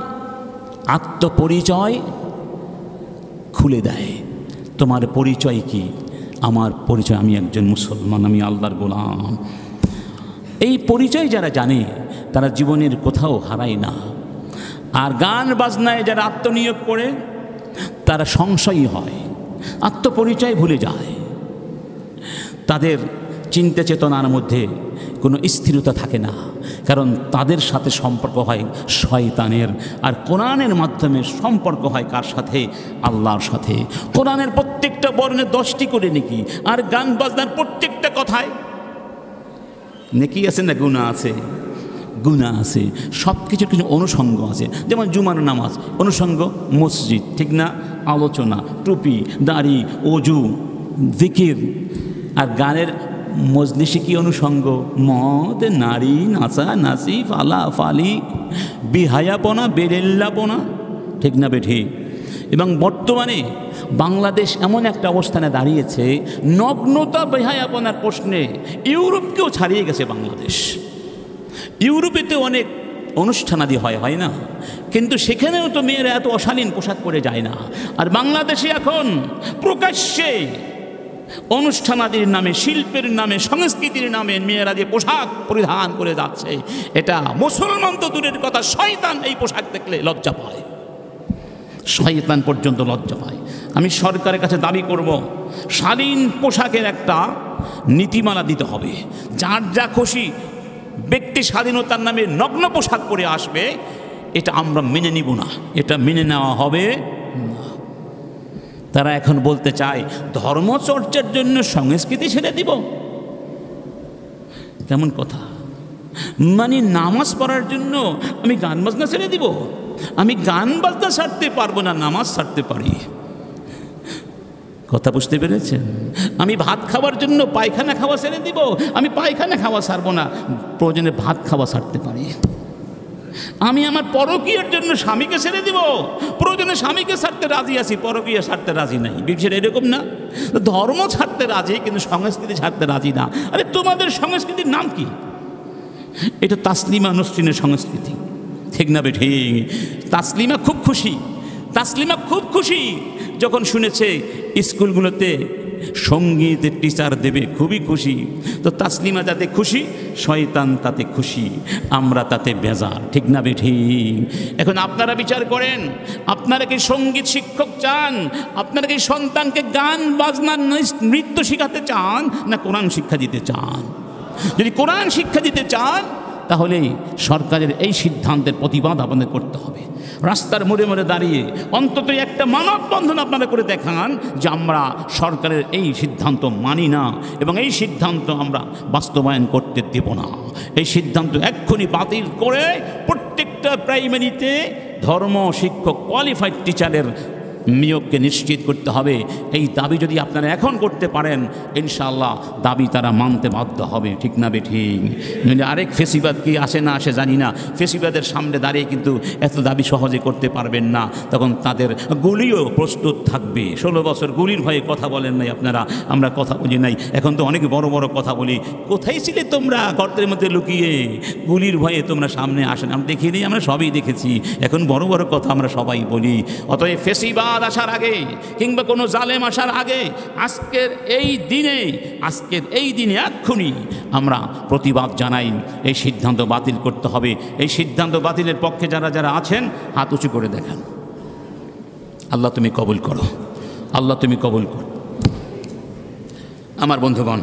আত্মপরিচয় খুলে দেয়। তোমার পরিচয় কি? আমার পরিচয় আমি একজন মুসলমান, আমি আল্লাহর গোলাম। এই পরিচয় যারা জানে তারা জীবনের কোথাও হারায় না। আর গান বাজনায় যারা আত্মনিয়োগ করে তারা সংশয়ী হয়, আত্মপরিচয় ভুলে যায়। তাদের চিন্তা চেতনার মধ্যে কোনো স্থিরতা থাকে না, কারণ তাদের সাথে সম্পর্ক হয় শয়তানের। আর কোরআনের মাধ্যমে সম্পর্ক হয় কার সাথে? আল্লাহর সাথে। কোরআনের প্রত্যেকটা বর্ণে 10টি করে নেকি, আর গান বাজনার প্রত্যেকটা কথায় নেকি আছে না গুনাহ আছে? গুনাহ আছে। সব কিছুর কিছু অনুষঙ্গ আছে। যেমন জুমার নামাজ অনুষঙ্গ মসজিদ, ঠিক না? আলোচনা, টুপি, দাড়ি, অজু, জিকির। আর গানের মজলিসে কি অনুষঙ্গ? মদ, নারী, নাচা নাচি, ফালা ফালি, বিহায়াপনা, বেরেল্লাপনা, ঠিক না বেঠি? এবং বর্তমানে বাংলাদেশ এমন একটা অবস্থানে দাঁড়িয়েছে, নগ্নতা বেহায়াপনার প্রশ্নে ইউরোপকেও ছাড়িয়ে গেছে বাংলাদেশ। ইউরোপেতে অনেক অনুষ্ঠানাদি হয় না? কিন্তু সেখানেও তো মেয়েরা এত অশালীন পোশাক পরে যায় না। আর বাংলাদেশে এখন প্রকাশ্যে অনুষ্ঠানাদির নামে, শিল্পের নামে, সংস্কৃতির নামে মেয়েরা যে পোশাক পরিধান করে যাচ্ছে, এটা মুসলমান তো দূরের কথা, শয়তান এই পোশাক দেখলে লজ্জা পায়। শয়তান পর্যন্ত লজ্জা পায়। আমি সরকারের কাছে দাবি করব, শালীন পোশাকের একটা নীতিমালা দিতে হবে। যার যা খুশি ব্যক্তি স্বাধীনতার নামে নগ্ন পোশাক পরে আসবে, এটা আমরা মেনে নিব না, এটা মেনে নেওয়া হবে না। তারা এখন বলতে চায় ধর্মচর্চার জন্য সংস্কৃতি ছেড়ে দিব। কেমন কথা? মানে নামাজ পড়ার জন্য আমি গান বাজনা ছেড়ে দিব? আমি গান বাজনা ছাড়তে পারবো না, নামাজ ছাড়তে পারি। কথা বুঝতে পেরেছেন? আমি ভাত খাওয়ার জন্য পায়খানা খাওয়া ছেড়ে দিব? আমি পায়খানা খাওয়া ছাড়বো না, প্রয়োজনে ভাত খাওয়া ছাড়তে পারি। আমি আমার পরকীয়ার জন্য স্বামীকে ছেড়ে দিব, প্রয়োজনে স্বামীকে ছাড়তে রাজি আছি, পরকীয়া ছাড়তে রাজি নাই। বিষয়টা এরকম না? ধর্ম ছাড়তে রাজি কিন্তু সংস্কৃতি ছাড়তে রাজি না। আরে তোমাদের সংস্কৃতির নাম কি? এটা তাসলিমা নসরিনের সংস্কৃতি, ঠিক না বেঠিক? তাসলিমা খুব খুশি, তাসলিমা খুব খুশি যখন শুনেছে স্কুলগুলোতে সঙ্গীতের টিচার দেবে, খুবই খুশি। তো তাসলিমা যাতে খুশি, শয়তান তাতে খুশি, আমরা তাতে বেজার, ঠিক না বেঠিক? এখন আপনারা বিচার করেন, আপনারা কি সঙ্গীত শিক্ষক চান? আপনারা কি সন্তানকে গান বাজনা নৃত্য শেখাতে চান, না কোরআন শিক্ষা দিতে চান? যদি কোরআন শিক্ষা দিতে চান তাহলে সরকারের এই সিদ্ধান্তের প্রতিবাদ আপনাদের করতে হবে। রাস্তার মোড়ে মোড়ে দাঁড়িয়ে অন্তত একটা মানববন্ধন আপনারা করে দেখান যে আমরা সরকারের এই সিদ্ধান্ত মানি না এবং এই সিদ্ধান্ত আমরা বাস্তবায়ন করতে দেব না। এই সিদ্ধান্ত এক্ষুনি বাতিল করে প্রত্যেকটা প্রাইমারিতে ধর্ম শিক্ষক কোয়ালিফাইড টিচারের নিয়োগকে নিশ্চিত করতে হবে। এই দাবি যদি আপনারা এখন করতে পারেন ইনশাআল্লাহ দাবি তারা মানতে বাধ্য হবে, ঠিক না বেঠিক? নইলে আরেক ফেসিবাদ কি আসে না আসে জানি না, ফেসিবাদের সামনে দাঁড়িয়ে কিন্তু এত দাবি সহজে করতে পারবেন না, তখন তাদের গুলিও প্রস্তুত থাকবে। 16 বছর গুলির ভয়ে কথা বলেন নাই আপনারা, আমরা কথা বলি নাই, এখন তো অনেক বড় বড় কথা বলি। কোথায় ছিলে তোমরা গর্তের মধ্যে লুকিয়ে? গুলির ভয়ে তোমরা সামনে আসেন, আমরা দেখিনি, আমরা সবই দেখেছি, এখন বড় বড় কথা আমরা সবাই বলি। অতএব ফেসিবাদ আসার আগে কিংবা কোনো জালেম আসার আগে আজকের এই দিনে এক্ষুনি আমরা প্রতিবাদ জানাই। এই সিদ্ধান্ত বাতিল করতে হবে। এই সিদ্ধান্ত বাতিলের পক্ষে যারা যারা আছেন হাত উঁচু করে দেখান। আল্লাহ তুমি কবুল করো, আল্লাহ তুমি কবুল করো। আমার বন্ধুগণ,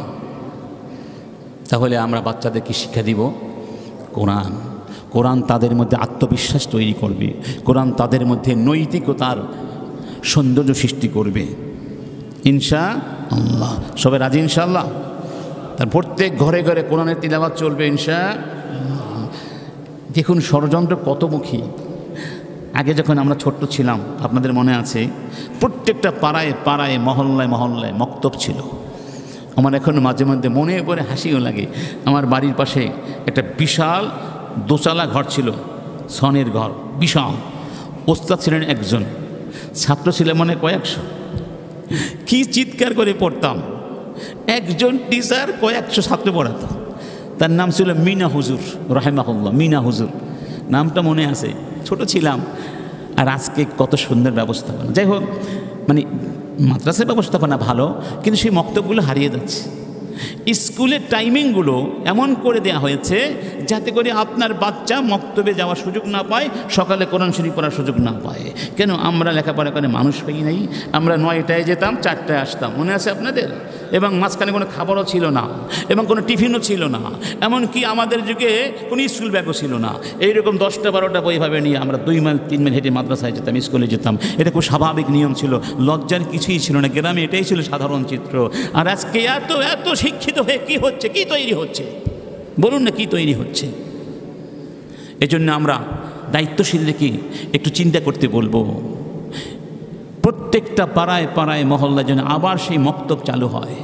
তাহলে আমরা বাচ্চাদেরকে শিক্ষা দিব কোরআন। কোরআন তাদের মধ্যে আত্মবিশ্বাস তৈরি করবে, কোরআন তাদের মধ্যে নৈতিকতার সৌন্দর্য সৃষ্টি করবে ইনশাআল্লাহ। সবাই রাজি ইনশাআল্লাহ? তার প্রত্যেক ঘরে ঘরে কোরআনের তিলাওয়াত চলবে ইনশাআল্লাহ। দেখুন ষড়যন্ত্র কতমুখী। আগে যখন আমরা ছোট্ট ছিলাম আপনাদের মনে আছে, প্রত্যেকটা পাড়ায় পাড়ায় মহল্লায় মহল্লায় মক্তব ছিল। আমার এখন মাঝে মধ্যে মনে পড়ে হাসিও লাগে। আমার বাড়ির পাশে একটা বিশাল দোতলা ঘর ছিল, সনের ঘর, বিশাল। ওস্তাদ ছিলেন একজন, ছাত্র ছিলেন মনে কয়েকশো। কি চিৎকার করে পড়তাম! একজন টিচার কয়েকশো ছাত্র পড়াতো। তার নাম ছিল মিনা হুজুর রাহিমাহুল্লাহ। মিনা হুজুর নামটা মনে আছে, ছোট ছিলাম। আর আজকে কত সুন্দর ব্যবস্থাপনা। যাই হোক, মানে মাদ্রাসার ব্যবস্থাপনা ভালো, কিন্তু সেই মক্তবগুলো হারিয়ে যাচ্ছে। স্কুলের টাইমিংগুলো এমন করে দেওয়া হয়েছে যাতে করে আপনার বাচ্চা মক্তবে যাওয়ার সুযোগ না পায়, সকালে কোরআন শরীফ পড়ার সুযোগ না পায়। কেন? আমরা লেখাপড়া করে মানুষ পাই নাই। আমরা 9টায় যেতাম, 4টায় আসতাম, মনে আছে আপনাদের? এবং মাঝখানে কোনো খাবারও ছিল না এবং কোনো টিফিনও ছিল না, এমনকি আমাদের যুগে কোনো স্কুল ব্যাগও ছিল না। এইরকম 10টা-12টা বই ভাবে নিয়ে আমরা 2 মাইল 3 মাইল হেঁটে মাদ্রাসায় যেতাম, স্কুলে যেতাম। এটা খুব স্বাভাবিক নিয়ম ছিল, লজ্জার কিছুই ছিল না। গ্রামে এটাই ছিল সাধারণ চিত্র। আর আজকে এত এত শিক্ষিত হয়ে কি হচ্ছে, কি তৈরি হচ্ছে বলুন না, কি তৈরি হচ্ছে? এজন্য আমরা দায়িত্বশীলদেরকে একটু চিন্তা করতে বলবো। প্রত্যেকটা পাড়ায় পাড়ায় মহল্লায় যেন আবার সেই মক্তব চালু হয়।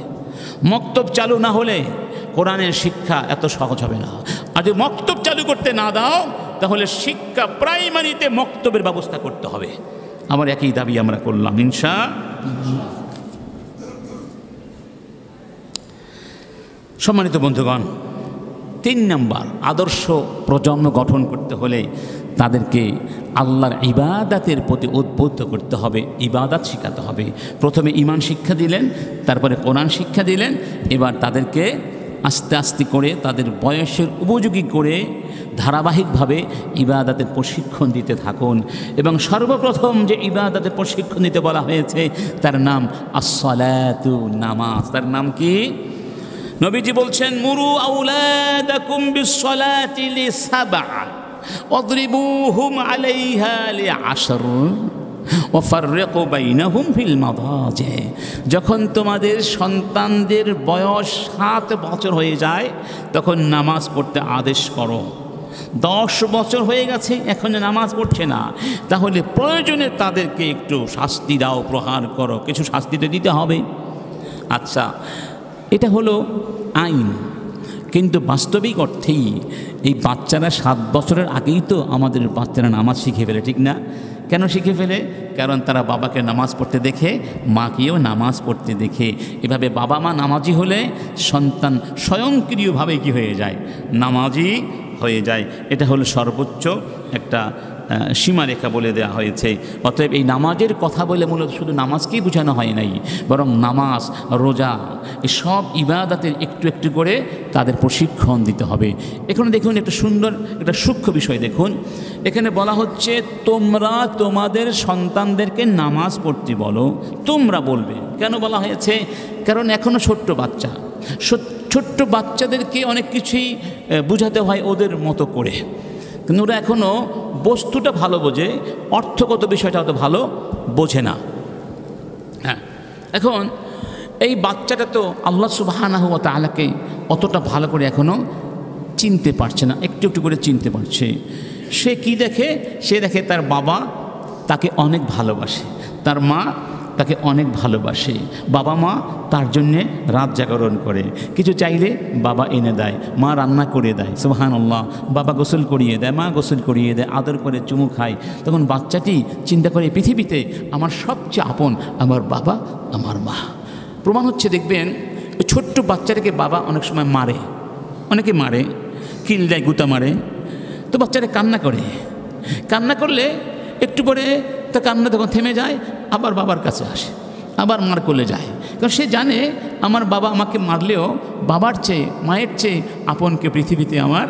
মক্তব চালু না হলে কোরআনের শিক্ষা এত সহজ হবে না। আর যদি মক্তব চালু করতে না দাও তাহলে শিক্ষা প্রাইমারিতে মক্তবের ব্যবস্থা করতে হবে। আমার একই দাবি আমরা করলাম ইনশাআল্লাহ। সম্মানিত বন্ধুগণ, 3 নম্বর, আদর্শ প্রজন্ম গঠন করতে হলে তাদেরকে আল্লাহর ইবাদতের প্রতি উদ্বুদ্ধ করতে হবে, ইবাদত শিখাতে হবে। প্রথমে ঈমান শিক্ষা দিলেন, তারপরে কোরআন শিক্ষা দিলেন। এবার তাদেরকে আস্তে আস্তে করে তাদের বয়সের উপযোগী করে ধারাবাহিকভাবে ইবাদতের প্রশিক্ষণ দিতে থাকুন। এবং সর্বপ্রথম যে ইবাদতের প্রশিক্ষণ দিতে বলা হয়েছে তার নাম আস-সালাতু, নামাজ। তার নাম কি? নবীজি বলছেন, মুরু আওলাদাকুম বিস-সালাতি লি7 ওয়াদরিবুহুম আলাইহা লি10 ওয়াফাররিকু বাইনাহুম ফিল মাদাজি। যখন তোমাদের সন্তানদের বয়স 7 বছর হয়ে যায় তখন নামাজ পড়তে আদেশ করো। 10 বছর হয়ে গেছে এখন নামাজ পড়ছে না, তাহলে প্রয়োজনে তাদেরকে একটু শাস্তি দাও, প্রহার করো, কিছু শাস্তি তো দিতে হবে। আচ্ছা, এটা হলো আইন, কিন্তু বাস্তবিক অর্থেই এই বাচ্চারা 7 বছরের আগেই তো আমাদের বাচ্চারা নামাজ শিখে ফেলে, ঠিক না? কেন শিখে ফেলে? কারণ তারা বাবাকে নামাজ পড়তে দেখে, মাকেও নামাজ পড়তে দেখে। এভাবে বাবা মা নামাজি হলে সন্তান স্বয়ংক্রিয়ভাবে কি হয়ে যায়? নামাজি হয়ে যায়। এটা হলো সর্বোচ্চ একটা সীমারেখা বলে দেওয়া হয়েছে। অতএব এই নামাজের কথা বলে মূলত শুধু নামাজকেই বোঝানো হয় নাই, বরং নামাজ, রোজা, এই সব ইবাদতের একটু একটু করে তাদের প্রশিক্ষণ দিতে হবে। এখানে দেখুন একটা সুন্দর একটা সূক্ষ্ম বিষয় দেখুন। এখানে বলা হচ্ছে তোমরা তোমাদের সন্তানদেরকে নামাজ পড়তে বলো। তোমরা বলবে, কেন বলা হয়েছে? কারণ এখনও ছোট্ট বাচ্চা, ছোট্ট বাচ্চাদেরকে অনেক কিছুই বোঝাতে হয় ওদের মতো করে, কিন্তু ওরা এখনও বস্তুটা ভালো বোঝে, অর্থগত বিষয়টা অত ভালো বোঝে না। হ্যাঁ, এখন এই বাচ্চাটা তো আল্লাহ সুবহানাহু ওয়া তাআলাকে অতটা ভালো করে এখনও চিনতে পারছে না, একটু একটু করে চিনতে পারছে। সে কি দেখে? সে দেখে তার বাবা তাকে অনেক ভালোবাসে, তার মা তাকে অনেক ভালোবাসে, বাবা মা তার জন্যে রাত জাগরণ করে, কিছু চাইলে বাবা এনে দেয়, মা রান্না করে দেয়, সুবহানাল্লাহ, বাবা গোসল করিয়ে দেয়, মা গোসল করিয়ে দেয়, আদর করে চুমু খায়। তখন বাচ্চাটি চিন্তা করে পৃথিবীতে আমার সবচেয়ে আপন আমার বাবা, আমার মা। প্রমাণ হচ্ছে দেখবেন ওই ছোট্ট বাচ্চাটাকে বাবা অনেক সময় মারে, অনেকে মারে, কিল দেয়, গুতা মারে, তো বাচ্চাটা কান্না করে, কান্না করলে একটু পরে তা কান্না তখন থেমে যায়, আবার বাবার কাছে আসে, আবার মার কোলে যায়, কারণ সে জানে আমার বাবা আমাকে মারলেও বাবার চেয়ে, মায়ের চেয়ে আপনকে পৃথিবীতে আমার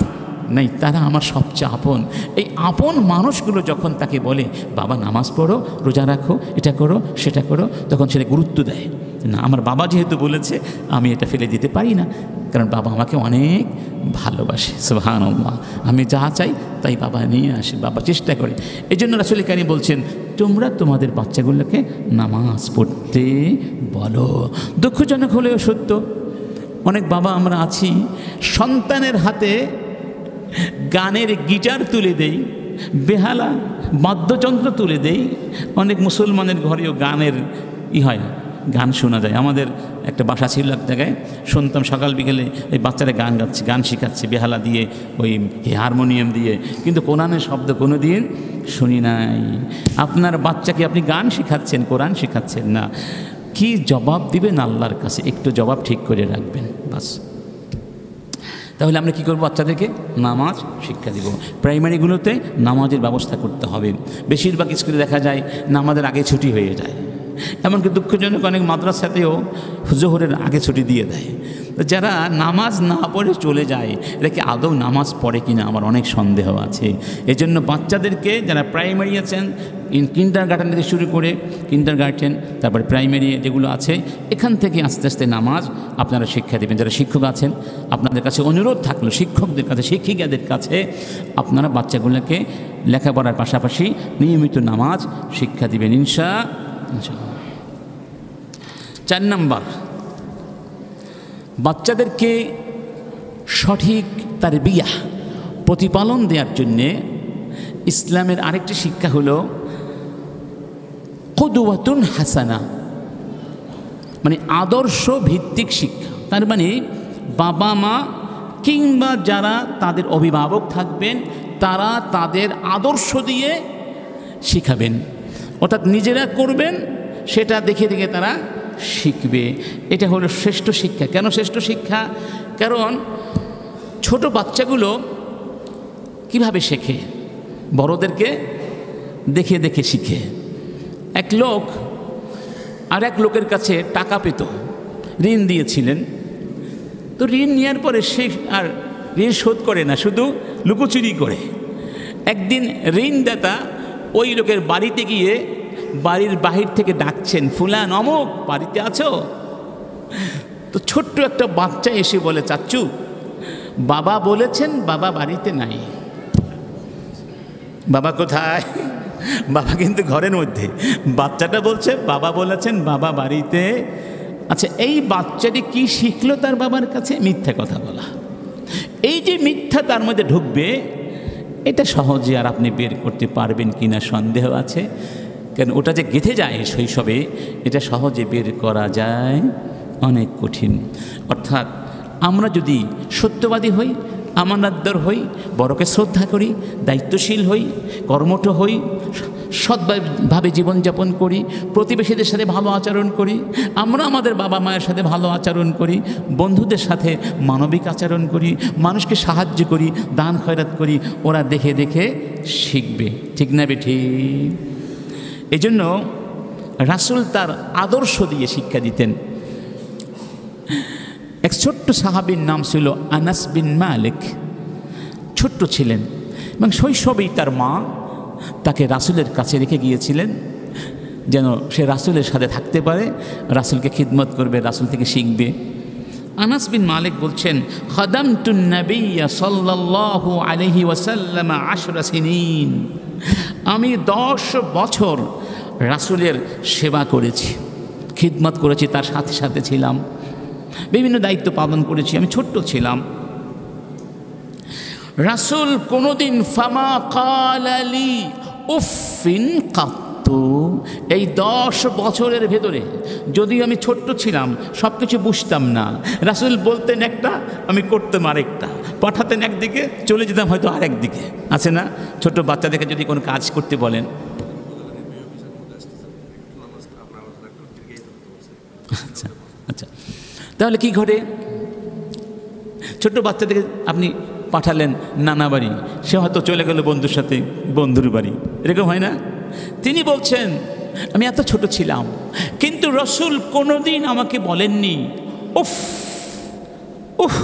নেই, তারা আমার সবচেয়ে আপন। এই আপন মানুষগুলো যখন তাকে বলে বাবা নামাজ পড়ো, রোজা রাখো, এটা করো, সেটা করো, তখন সেটা গুরুত্ব দেয় না, আমার বাবা যেহেতু বলেছে আমি এটা ফেলে দিতে পারি না, কারণ বাবা আমাকে অনেক ভালোবাসে, সুবহানাল্লাহ, আমি যা চাই তাই বাবা নিয়ে আসে, বাবা চেষ্টা করে। এই জন্য রাসূল কারীম বলছেন তোমরা তোমাদের বাচ্চাগুলোকে নামাজ পড়তে বলো। দুঃখজনক হলেও সত্য, অনেক বাবা আমরা আছি সন্তানের হাতে গানের গিটার তুলে দেই, বেহালা বাদ্যযন্ত্র তুলে দেই। অনেক মুসলমানের ঘরেও গানের হয়, গান শোনা যায়। আমাদের একটা বাসা ছিল এক জায়গায়, শুনতাম সকাল বিকেলে এই বাচ্চারা গান গাচ্ছে, গান শেখাচ্ছে বেহালা দিয়ে, ওই হারমোনিয়াম দিয়ে, কিন্তু কোরআনের শব্দ কোনো দিন শুনি নাই। আপনার বাচ্চাকে আপনি গান শেখাচ্ছেন, কোরআন শেখাচ্ছেন না, কি জবাব দিবেন আল্লাহর কাছে? একটু জবাব ঠিক করে রাখবেন বাস। তাহলে আমরা কী করবো? বাচ্চাদেরকে নামাজ শিক্ষা দিব। প্রাইমারিগুলোতে নামাজের ব্যবস্থা করতে হবে। বেশিরভাগ স্কুলে দেখা যায় নামাজের আগে ছুটি হয়ে যায়, এমনকি দুঃখজনক অনেক মাদ্রাসাতেও জোহরের আগে ছুটি দিয়ে দেয়। যারা নামাজ না পড়ে চলে যায়, এটা কি আদৌ নামাজ পড়ে কিনা আমার অনেক সন্দেহ আছে। এজন্য বাচ্চাদেরকে যারা প্রাইমারি আছেন, কিন্ডারগার্টেন থেকে শুরু করে কিন্ডারগার্টেন, তারপরে প্রাইমারি যেগুলো আছে, এখান থেকে আস্তে আস্তে নামাজ আপনারা শিক্ষা দেবেন। যারা শিক্ষক আছেন আপনাদের কাছে অনুরোধ থাকলো, শিক্ষকদের কাছে, শিক্ষিকাদের কাছে আপনারা বাচ্চাগুলোকে লেখাপড়ার পাশাপাশি নিয়মিত নামাজ শিক্ষা দিবেন ইনশাআল্লাহ। 4 নম্বর, বাচ্চাদেরকে সঠিক তারবিয়া প্রতিপালন দেওয়ার জন্যে ইসলামের আরেকটি শিক্ষা হলো কুদওয়াতুন হাসানা, মানে আদর্শ ভিত্তিক শিক্ষা। তার মানে বাবা মা কিংবা যারা তাদের অভিভাবক থাকবেন তারা তাদের আদর্শ দিয়ে শিখাবেন, অর্থাৎ নিজেরা করবেন, সেটা দেখে দেখে তারা শিখবে। এটা হলো শ্রেষ্ঠ শিক্ষা। কেন শ্রেষ্ঠ শিক্ষা? কারণ ছোট বাচ্চাগুলো কিভাবে শেখে? বড়দেরকে দেখে দেখে শিখে। এক লোক আর এক লোকের কাছে টাকা পেত, ঋণ দিয়েছিলেন, তো ঋণ নেওয়ার পরে সে আর ঋণ শোধ করে না, শুধু লুকোচুরি করে। একদিন ঋণদাতা ওই লোকের বাড়িতে গিয়ে বাড়ির বাহির থেকে ডাকছেন, ফুলান অমুক বাড়িতে আছো? তো ছোট্ট একটা বাচ্চা এসে বলে, চাচ্চু বাবা বলেছেন বাবা বাড়িতে নাই। বাবা কোথায়? বাবা কিন্তু ঘরের মধ্যে। বাচ্চাটা বলছে বাবা বলেছেন বাবা বাড়িতে। আচ্ছা, এই বাচ্চাটি কি শিখলো তার বাবার কাছে? মিথ্যা কথা বলা। এই যে মিথ্যা তার মধ্যে ঢুকবে, এটা সহজে আর আপনি বের করতে পারবেন কিনা সন্দেহ আছে। কেন ওটা যে গেঁথে যায় শৈশবে, এটা সহজে বের করা যায় অনেক কঠিন। অর্থাৎ আমরা যদি সত্যবাদী হই, আমানতদার হই, বড়কে শ্রদ্ধা করি, দায়িত্বশীল হই, কর্মঠ হই, সৎভাবে জীবনযাপন করি, প্রতিবেশীদের সাথে ভালো আচরণ করি, আমরা আমাদের বাবা মায়ের সাথে ভালো আচরণ করি, বন্ধুদের সাথে মানবিক আচরণ করি, মানুষকে সাহায্য করি, দান খয়রাত করি, ওরা দেখে দেখে শিখবে। ঠিক না বেঠি? এই জন্য রাসূল তার আদর্শ দিয়ে শিক্ষা দিতেন। এক ছোট্ট সাহাবীর নাম ছিল আনাস বিন মালিক। ছোট্ট ছিলেন এবং শৈশবেই তার মা তাকে রাসূলের কাছে রেখে গিয়েছিলেন, যেন সে রাসূলের সাথে থাকতে পারে, রাসূলকে খিদমত করবে, রাসূল থেকে শিখবে। আনাস বিন মালিক বলছেন, খাদামতুন নাবিয়্যা সাল্লাল্লাহু আলাইহি ওয়াসাল্লাম 10 সিনিন, আমি 10 বছর রাসূলের সেবা করেছি, খিদমত করেছি, তার সাথে সাথে ছিলাম, বিভিন্ন দায়িত্ব পালন করেছি, আমি ছোট্ট ছিলাম। রাসূল কোনোদিন ফামা ক্বালা লি উফিন কাত্তু, এই 10 বছরের ভেতরে, যদিও আমি ছোট্ট ছিলাম, সব কিছু বুঝতাম না, রাসূল বলতেন একটা, আমি করতাম আরেকটা, পাঠাতেন একদিকে, চলে যেতাম হয়তো আরেক দিকে। আছে না, ছোট বাচ্চাদেরকে যদি কোনো কাজ করতে বলেন, আচ্ছা আচ্ছা, তাহলে কি ঘটে? ছোট্ট বাচ্চাদেরকে আপনি পাঠালেন নানা বাড়ি, সে হয়তো চলে গেল বন্ধুর সাথে বন্ধুর বাড়ি, এরকম হয় না? তিনি বলছেন, আমি এত ছোট ছিলাম, কিন্তু রাসূল কোনোদিন আমাকে বলেননি উফ উফ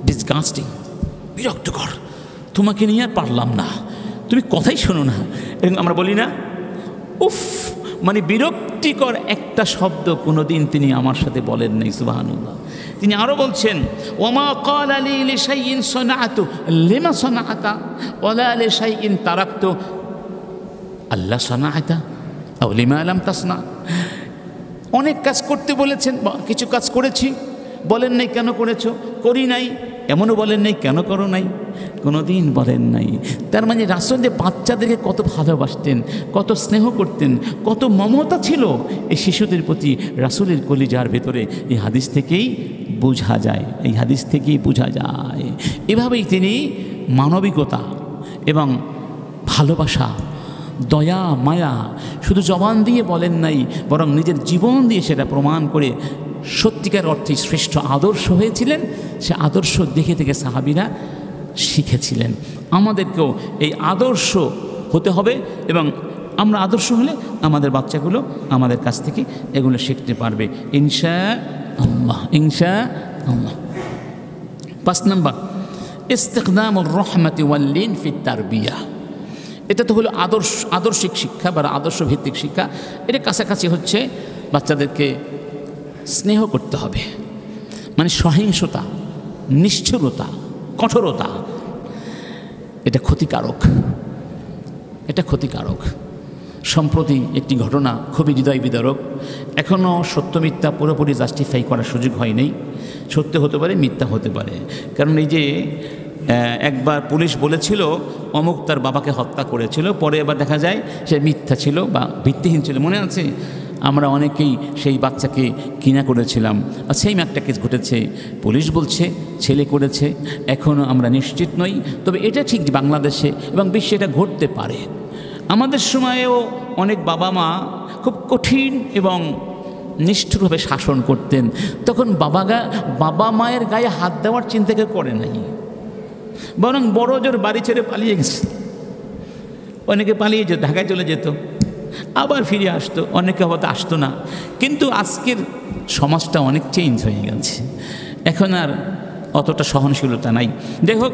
ডিসগাস্টিং, বিরক্তকর, তোমাকে নিয়ে আর পারলাম না, তুমি কথাই শোনো না, এরকম আমরা বলি না? উফ মানে বিরক্তিকর একটা শব্দ কোনোদিন তিনি আমার সাথে বলেন নাই। সুবহানাল্লাহ। তিনি আরও বলছেন, ওমা ক্বালা লি লিশাইইন সানাআতু লিমা সানাআতা ওয়ালা লিশাইইন তারাকতু আল্লা সানাআতা আও লিমা লাম তাসনা। অনেক কাজ করতে বলেছেন, কিছু কাজ করেছি, বলেন নাই কেন করেছো, করি নাই, এমনও বলেন নাই কেন করো নাই, কোনোদিন বলেন নাই। তার মানে রাসূল যে বাচ্চাদেরকে কত ভালোবাসতেন, কত স্নেহ করতেন, কত মমতা ছিল এই শিশুদের প্রতি রাসূলের কলিজার ভেতরে, এই হাদিস থেকেই বোঝা যায়, এই হাদিস থেকেই বোঝা যায়। এভাবেই তিনি মানবিকতা এবং ভালোবাসা, দয়া মায়া শুধু জবান দিয়ে বলেন নাই, বরং নিজের জীবন দিয়ে সেটা প্রমাণ করে সত্যিকার অর্থে শ্রেষ্ঠ আদর্শ হয়েছিলেন। সে আদর্শ দেখে থেকে সাহাবীরা শিখেছিলেন। আমাদেরকেও এই আদর্শ হতে হবে, এবং আমরা আদর্শ হলে আমাদের বাচ্চাগুলো আমাদের কাছ থেকে এগুলো শিখতে পারবে ইনশাআল্লাহ, ইনশাআল্লাহ। 5 নম্বর, ইস্তিখদামুর রহমতি ওয়াল লিন ফি তারবিয়া। এটা তো হলো আদর্শিক শিক্ষা বা আদর্শভিত্তিক শিক্ষা। এটা কাছাকাছি হচ্ছে বাচ্চাদেরকে স্নেহ করতে হবে, মানে সহিংসতা, নিষ্ঠুরতা, কঠোরতা এটা ক্ষতিকারক, এটা ক্ষতিকারক। সম্প্রতি একটি ঘটনা খুবই হৃদয় বিদারক। এখনও সত্য মিথ্যা পুরোপুরি জাস্টিফাই করার সুযোগ হয়নি, সত্য হতে পারে, মিথ্যা হতে পারে। কারণ এই যে একবার পুলিশ বলেছিল অমুক তার বাবাকে হত্যা করেছিল, পরে এবার দেখা যায় সে মিথ্যা ছিল বা ভিত্তিহীন ছিল। মনে আছে, আমরা অনেকেই সেই বাচ্চাকে কিনা করেছিলাম, আর সেই একটা কেস ঘটেছে, পুলিশ বলছে ছেলে করেছে, এখনও আমরা নিশ্চিত নই। তবে এটা ঠিক যে বাংলাদেশে এবং বিশ্বে এটা ঘটতে পারে। আমাদের সময়েও অনেক বাবা মা খুব কঠিন এবং নিষ্ঠুরভাবে শাসন করতেন, তখন বাবা মায়ের গায়ে হাত দেওয়ার চিন্তা কেউ করে নাই, বরং বড় জোর বাড়ি ছেড়ে পালিয়ে গেছে। অনেকে পালিয়ে যেত, ঢাকায় চলে যেত, আবার ফিরে আসতো, অনেকে হয়তো আসতো না। কিন্তু আজকের সমাজটা অনেক চেঞ্জ হয়ে গেছে, এখন আর অতটা সহনশীলতা নাই। যাই হোক,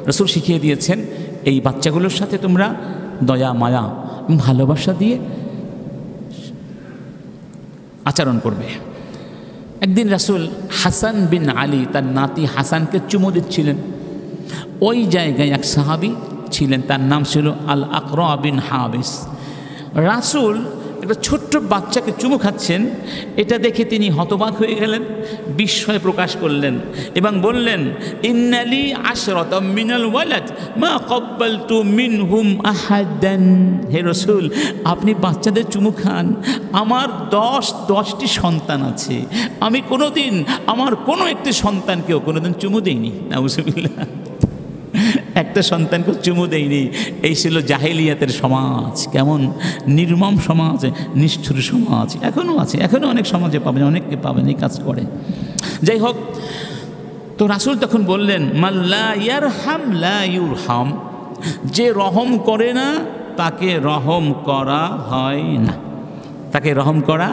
রাসূল শিখিয়ে দিয়েছেন এই বাচ্চাগুলোর সাথে তোমরা দয়া মায়া ভালোবাসা দিয়ে আচরণ করবে। একদিন রাসূল হাসান বিন আলী তার নাতি হাসানকে চুমু দিচ্ছিলেন। ওই জায়গায় এক সাহাবী ছিলেন, তার নাম ছিল আল আকরা বিন হাবিস। রাসূল একটা ছোট্ট বাচ্চাকে চুমু খাচ্ছেন, এটা দেখে তিনি হতবাক হয়ে গেলেন, বিস্ময় প্রকাশ করলেন এবং বললেন, ইন্নালি আশরাতাম মিনাল ওয়ালাদ মা ক্বাব্বালতু মিনহুম আহাদান। হে রাসূল, আপনি বাচ্চাদের চুমু খান, আমার 10টি সন্তান আছে, আমি কোনোদিন আমার কোনো একটি সন্তানকেও কোনোদিন চুমু দেইনি। নাউজুবিল্লাহ, একটা সন্তানকে চুমু দেয়নি। এই ছিল জাহেলিয়াতের সমাজ, কেমন নির্মম সমাজ, নিষ্ঠুর সমাজ। এখনও আছে, এখনও অনেক সমাজে পাবেন, অনেককে পাবেন এই কাজ করে। যাই হোক, তো রাসূল তখন বললেন, মাল্লা ইয়ারহাম লা ইউরহাম, যে রহম করে না তাকে রহম করা হয় না, তাকে রহম করা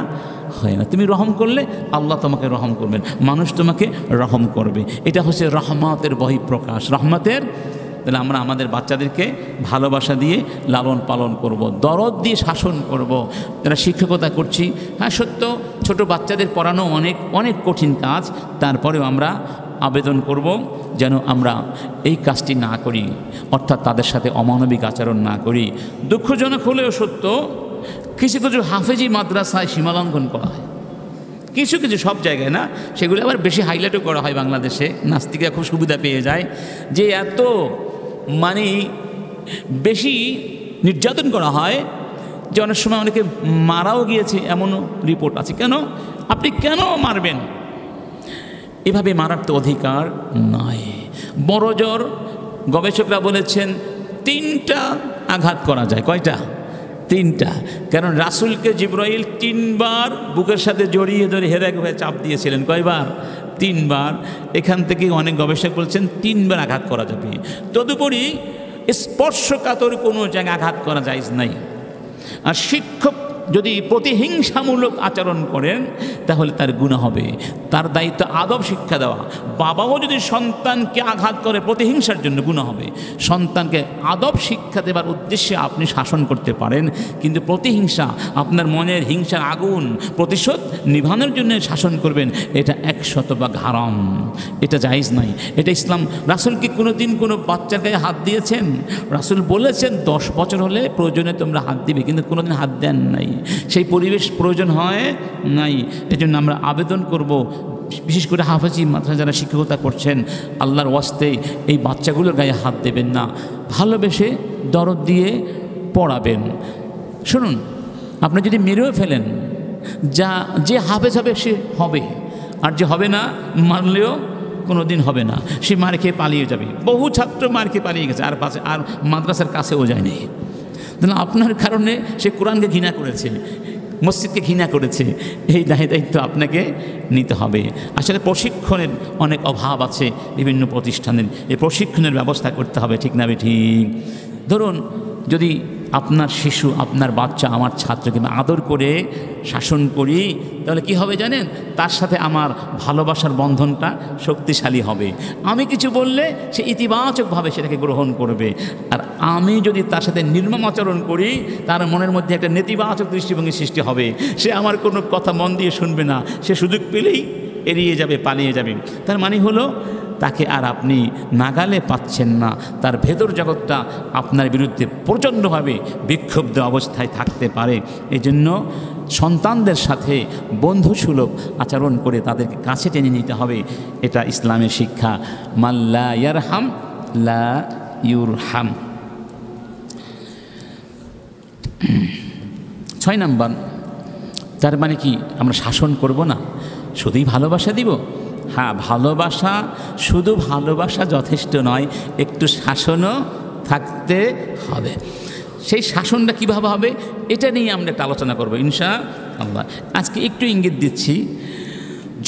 হয় না। তুমি রহম করলে আল্লাহ তোমাকে রহম করবেন, মানুষ তোমাকে রহম করবে। এটা হচ্ছে রহমতের বহিঃপ্রকাশ, রহমতের তাহলে আমরা আমাদের বাচ্চাদেরকে ভালোবাসা দিয়ে লালন পালন করব, দরদ দিয়ে শাসন করব। যারা শিক্ষকতা করছি, হ্যাঁ সত্য ছোট বাচ্চাদের পড়ানো অনেক অনেক কঠিন কাজ, তারপরেও আমরা আবেদন করব যেন আমরা এই কাজটি না করি, অর্থাৎ তাদের সাথে অমানবিক আচরণ না করি। দুঃখজনক হলেও সত্য, কিছু কিছু হাফেজি মাদ্রাসায় সীমালঙ্ঘন করা হয়, কিছু কিছু, সব জায়গায় না, সেগুলো আবার বেশি হাইলাইটও করা হয় বাংলাদেশে। নাস্তিকরা খুব সুবিধা পেয়ে যায় যে এত মানে বেশি নির্যাতন করা হয় যে অনেক সময় অনেকে মারাও গিয়েছে, এমনও রিপোর্ট আছে। কেন আপনি কেন মারবেন? এভাবে মারার তো অধিকার নাই। বড় জোর গবেষকরা বলেছেন 3টা আঘাত করা যায়। কয়টা? 3টা। কারণ রাসূলকে জিবরাইল 3 বার বুকের সাথে জড়িয়ে ধরে হেরে হয়ে চাপ দিয়েছিলেন। কয়বার? 3 বার। এখান থেকে অনেক গবেষক বলছেন 3 বার আঘাত করা যাবে। তদুপরি স্পর্শকাতর কোনো জায়গায় আঘাত করা জায়েজ নাই। আর শিক্ষক যদি প্রতিহিংসামূলক আচরণ করেন তাহলে তার গুনাহ হবে। তার দায়িত্ব আদব শিক্ষা দেওয়া। বাবাও যদি সন্তানকে আঘাত করে প্রতিহিংসার জন্য গুনাহ হবে। সন্তানকে আদব শিক্ষা দেওয়ার উদ্দেশ্যে আপনি শাসন করতে পারেন, কিন্তু প্রতিহিংসা, আপনার মনের হিংসার আগুন প্রতিশোধ নিভানোর জন্য শাসন করবেন, এটা 100% হারাম, এটা জায়েজ নাই। এটা ইসলাম। রাসূল কি কোনোদিন কোনো বাচ্চার গায়ে হাত দিয়েছেন? রাসূল বলেছেন 10 বছর হলে প্রয়োজনে তোমরা হাত দিবে, কিন্তু কোনোদিন হাত দেন নাই। সেই পরিবেশ প্রয়োজন হয় নাই। এজন্য আমরা আবেদন করব, বিশেষ করে হাফেজি মাদ্রাসা যারা শিক্ষকতা করছেন, আল্লাহর ওয়াস্তে এই বাচ্চাগুলোর গায়ে হাত দেবেন না, ভালোবেসে দরদ দিয়ে পড়াবেন। শুনুন, আপনি যদি মেরেও ফেলেন, যে হাফেজ হবে সে হবে, আর যে হবে না মারলেও কোনো দিন হবে না, সে মার খেয়ে পালিয়ে যাবে। বহু ছাত্র মার খেয়ে পালিয়ে গেছে, আর মাদ্রাসার কাছেও যায়নি। তাহলে আপনার কারণে সে কোরআনকে ঘৃণা করেছে, মসজিদকে ঘৃণা করেছে। এই দায়িত্ব আপনাকে নিতে হবে। আসলে প্রশিক্ষণের অনেক অভাব আছে বিভিন্ন প্রতিষ্ঠানের, এই প্রশিক্ষণের ব্যবস্থা করতে হবে, ঠিক না ঠিক? ধরুন, যদি আপনার শিশু, আপনার বাচ্চা, আমার ছাত্রকে আদর করে শাসন করি, তাহলে কি হবে জানেন? তার সাথে আমার ভালোবাসার বন্ধনটা শক্তিশালী হবে। আমি কিছু বললে সে ইতিবাচকভাবে সেটাকে গ্রহণ করবে, আর আমি যদি তার সাথে নির্মম আচরণ করি, তার মনের মধ্যে একটা নেতিবাচক দৃষ্টিভঙ্গি সৃষ্টি হবে। সে আমার কোনো কথা মন দিয়ে শুনবে না, সে সুযোগ পেলেই এড়িয়ে যাবে, পালিয়ে যাবে। তার মানে হলো তাকে আর আপনি নাগালে পাচ্ছেন না, তার ভেতর জগৎটা আপনার বিরুদ্ধে প্রচণ্ডভাবে বিক্ষুব্ধ অবস্থায় থাকতে পারে। এই জন্য সন্তানদের সাথে বন্ধুসুলভ আচরণ করে তাদেরকে কাছে টেনে নিতে হবে। এটা ইসলামের শিক্ষা। মাল্লা ইয়ারহাম লা ইউরহাম। 6 নাম্বার, তার মানে কি আমরা শাসন করব না, শুধুই ভালোবাসা দিব? হ্যাঁ, ভালোবাসা, শুধু ভালোবাসা যথেষ্ট নয়, একটু শাসনও থাকতে হবে। সেই শাসনটা কীভাবে হবে এটা নিয়ে আমরা একটা আলোচনা করব ইনশাআল্লাহ। আজকে একটু ইঙ্গিত দিচ্ছি,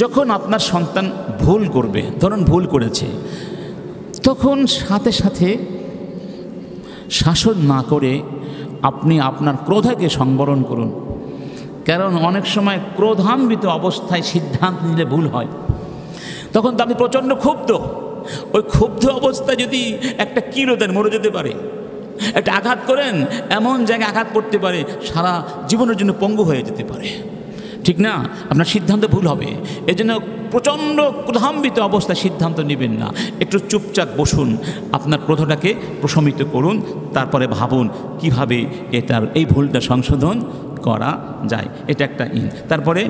যখন আপনার সন্তান ভুল করবে, ধরুন ভুল করেছে, তখন সাথে সাথে শাসন না করে আপনি আপনার ক্রোধকে সংবরণ করুন। কারণ অনেক সময় ক্রোধান্বিত অবস্থায় সিদ্ধান্ত নিলে ভুল হয়। তখন তো আপনি প্রচণ্ড ক্ষুব্ধ, ওই ক্ষুব্ধ অবস্থায় যদি একটা কিলো দেন মরে যেতে পারে, একটা আঘাত করেন এমন জায়গায় আঘাত পড়তে পারে সারা জীবনের জন্য পঙ্গু হয়ে যেতে পারে, ঠিক না? আপনার সিদ্ধান্ত ভুল হবে। এই জন্য প্রচণ্ড ক্রোধান্বিত অবস্থায় সিদ্ধান্ত নেবেন না, একটু চুপচাপ বসুন, আপনার ক্রোধটাকে প্রশমিত করুন, তারপরে ভাবুন কিভাবে এই ভুলটা সংশোধন করা যায়। এটা একটা তারপরে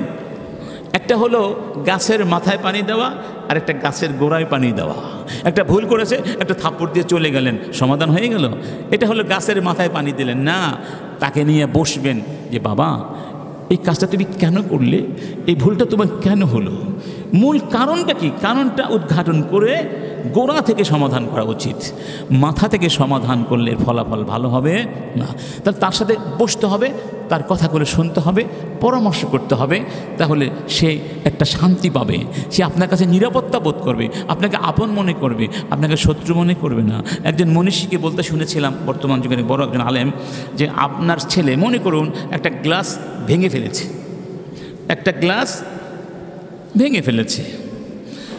একটা হলো গাছের মাথায় পানি দেওয়া, আর একটা গাছের গোড়ায় পানি দেওয়া। একটা ভুল করেছে, একটা থাপ্পড় দিয়ে চলে গেলেন, সমাধান হয়ে গেল। এটা হলো গাছের মাথায় পানি দিলেন না, তাকে নিয়ে বসবেন যে বাবা এই কাজটা তুমি কেন করলে, এই ভুলটা তোমার কেন হলো, মূল কারণটা কি, কারণটা উদ্ঘাটন করে গোড়া থেকে সমাধান করা উচিত। মাথা থেকে সমাধান করলে ফলাফল ভালো হবে না। তার সাথে বসতে হবে, তার কথাগুলো শুনতে হবে, পরামর্শ করতে হবে, তাহলে সে একটা শান্তি পাবে, সে আপনার কাছে নিরাপত্তা বোধ করবে, আপনাকে আপন মনে করবে, আপনাকে শত্রু মনে করবে না। একজন মনীষীকে বলতে শুনেছিলাম, বর্তমান যুগের বড় একজন আলেম, যে আপনার ছেলে মনে করুন একটা গ্লাস ভেঙে ফেলেছে, একটা গ্লাস ভেঙে ফেলেছে।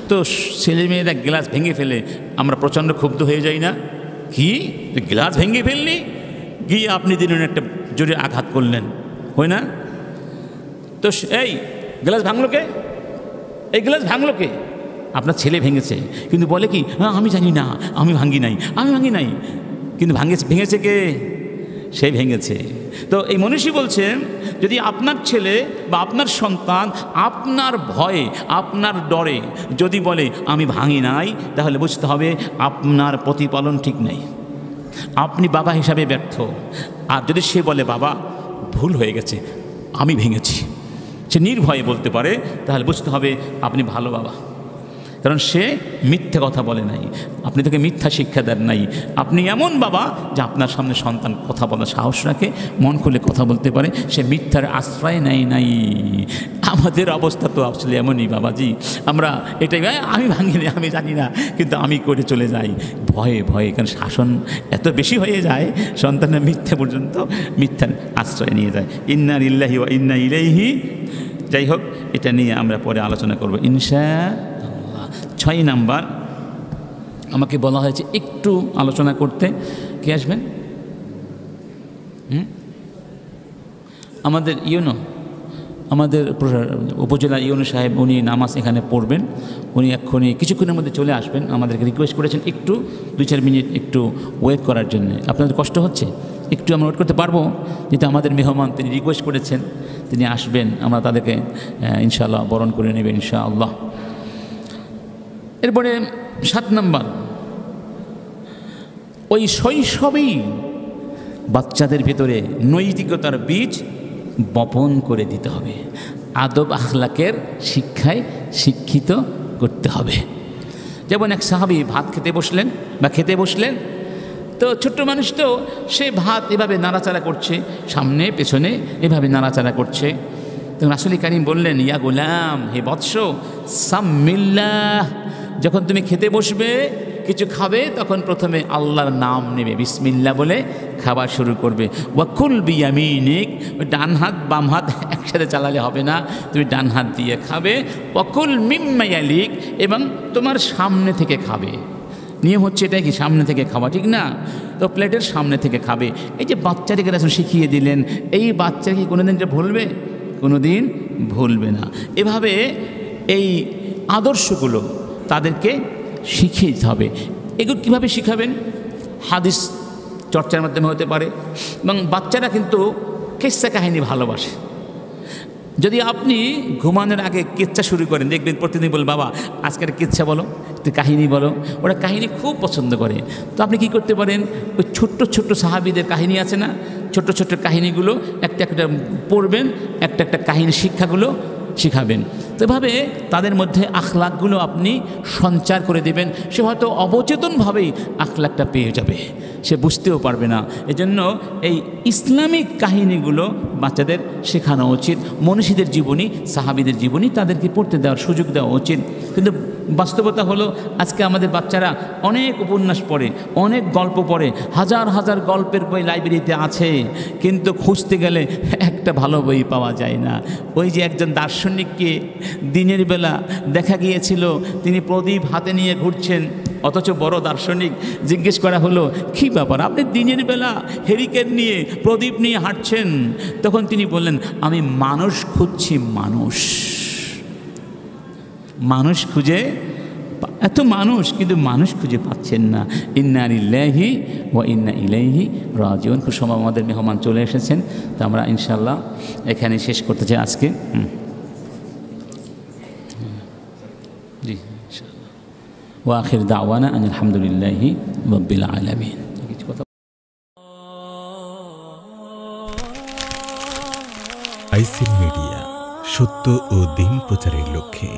তো ছেলে মেয়েরা গ্লাস ভেঙে ফেলে আমরা প্রচণ্ড ক্ষুব্ধ হয়ে যাই না? কি গ্লাস ভেঙে ফেললি, গিয়ে আপনি দিলেন একটা জোরে আঘাত করলেন, হয় না? তো এই গ্লাস ভাঙলো কে, এই গ্লাস ভাঙলো কে? আপনার ছেলে ভেঙেছে, কিন্তু বলে কি আমি জানি না, আমি ভাঙি নাই, কিন্তু ভেঙেছে কে? সে ভেঙেছে। তো এই মনীষী বলছেন, যদি আপনার ছেলে বা আপনার সন্তান আপনার ভয়ে, আপনার ডরে যদি বলে আমি ভাঙি নাই, তাহলে বুঝতে হবে আপনার প্রতিপালন ঠিক নেই, আপনি বাবা হিসাবে ব্যর্থ। আর যদি সে বলে বাবা ভুল হয়ে গেছে, আমি ভেঙেছি, সে নির্ভয়ে বলতে পারে, তাহলে বুঝতে হবে আপনি ভালো বাবা, কারণ সে মিথ্যে কথা বলে নাই, আপনি তাকে মিথ্যা শিক্ষা দেন নাই। আপনি এমন বাবা যে আপনার সামনে সন্তান কথা বলার সাহস রাখে, মন খুলে কথা বলতে পারে, সে মিথ্যার আশ্রয় নেয় নাই। আমাদের অবস্থা তো আসলে এমনই বাবাজি, আমরা এটাই আমি ভাঙিনি, আমি জানি না, কিন্তু আমি করে চলে যাই ভয়ে, কারণ শাসন এত বেশি হয়ে যায়, সন্তানের মিথ্যা পর্যন্ত মিথ্যার আশ্রয় নিয়ে যায়। ইন্না লিল্লাহি ওয়া ইন্না ইলাইহি। যাই হোক, এটা নিয়ে আমরা পরে আলোচনা করব ইনশাআল্লাহ। 6 নাম্বার আমাকে বলা হয়েছে একটু আলোচনা করতে। কে আসবেন? আমাদের আমাদের উপজেলা ইউনো সাহেব, উনি নামাজ এখানে পড়বেন, উনি এক্ষুনি কিছুক্ষণের মধ্যে চলে আসবেন। আমাদেরকে রিকোয়েস্ট করেছেন একটু 2-4 মিনিট একটু ওয়েট করার জন্য। আপনাদের কষ্ট হচ্ছে? একটু আমরা ওয়েট করতে পারবো? যেহেতু আমাদের মেহমান, তিনি রিকোয়েস্ট করেছেন, তিনি আসবেন, আমরা তাদেরকে ইনশাআল্লাহ বরণ করে নেবেন ইনশাআল্লাহ। এরপরে 7 নাম্বার, ওই শৈশবেই বাচ্চাদের ভিতরে নৈতিকতার বীজ বপন করে দিতে হবে, আদব আখলাকের শিক্ষায় শিক্ষিত করতে হবে। যেমন এক সাহাবী ভাত খেতে বসলেন, তো ছোট্ট মানুষ তো, সে ভাত এভাবে নাড়াচাড়া করছে, সামনে পেছনে এভাবে নাড়াচাড়া করছে। তো রাসূল কারীম বললেন, ইয়া গোলাম, হে বৎস, সাম্মিল্লাহ, যখন তুমি খেতে বসবে, কিছু খাবে, তখন প্রথমে আল্লাহর নাম নেবে, বিসমিল্লাহ বলে খাবার শুরু করবে। ওয়াকুল বিয়ামিনিক, ডান হাত বাম হাত একসাথে চালালে হবে না, তুমি ডান হাত দিয়ে খাবে। ওয়াকুল মিম্মা ইয়ালিক, এবং তোমার সামনে থেকে খাবে। নিয়ম হচ্ছে এটাই কি, সামনে থেকে খাওয়া, ঠিক না? তো প্লেটের সামনে থেকে খাবে। এই যে বাচ্চাটিকে রাসূল শিখিয়ে দিলেন, এই বাচ্চা কি কোনোদিন এটা ভুলবে? কোনোদিন ভুলবে না। এভাবে এই আদর্শগুলো তাদেরকে শিখিয়ে দিতে হবে। এগুলো কীভাবে শিখাবেন? হাদিস চর্চার মাধ্যমে হতে পারে, এবং বাচ্চারা কিন্তু কিস্সা কাহিনী ভালোবাসে। যদি আপনি ঘুমানোর আগে কিচ্ছা শুরু করেন, দেখবেন প্রতিদিন বল, বাবা আজকের কিচ্ছা বলো, একটু কাহিনী বলো, ওরা কাহিনী খুব পছন্দ করে। তো আপনি কি করতে পারেন, ওই ছোট্ট সাহাবীদের কাহিনী আছে না, ছোট্ট কাহিনীগুলো একটা পড়বেন, একটা কাহিনী শিক্ষাগুলো শিখাবেন। তো এভাবে তাদের মধ্যে আখলাকগুলো আপনি সঞ্চার করে দেবেন। সে হয়তো অবচেতনভাবেই আখলাকটা পেয়ে যাবে, সে বুঝতেও পারবে না। এজন্য এই ইসলামিক কাহিনীগুলো বাচ্চাদের শেখানো উচিত। মনীষীদের জীবনী, সাহাবীদের জীবনী তাদেরকে পড়তে দেওয়ার সুযোগ দেওয়া উচিত। কিন্তু বাস্তবতা হলো, আজকে আমাদের বাচ্চারা অনেক উপন্যাস পড়ে, অনেক গল্প পড়ে, হাজার গল্পের বই লাইব্রেরিতে আছে, কিন্তু খুঁজতে গেলে একটা ভালো বই পাওয়া যায় না। ওই যে একজন দার্শনিককে দিনের বেলা দেখা গিয়েছিল, তিনি প্রদীপ হাতে নিয়ে ঘুরছেন, অথচ বড় দার্শনিক। জিজ্ঞেস করা হলো, কী ব্যাপার, আপনি দিনের বেলা হেরিকেন নিয়ে, প্রদীপ নিয়ে হাঁটছেন? তখন তিনি বললেন, আমি মানুষ খুঁজছি, মানুষ খুঁজে, এত মানুষ, কিন্তু মানুষ খুঁজে পাচ্ছেন না। ইন্না লিল্লাহি ওয়া ইন্না ইলাইহি রাজিউন। খুব সময় আমাদের মেহমান চলে এসেছেন, তো আমরা ইনশাআল্লাহ এখানে শেষ করতে চাই আজকে। জি ইনশাআল্লাহ। ওয়া আখির দাওয়ানা আনিল হামদুলিল্লাহি রাব্বিল আলামিন। আইসিল মিডিয়া, সত্য ও দিন প্রচারের লক্ষ্যে।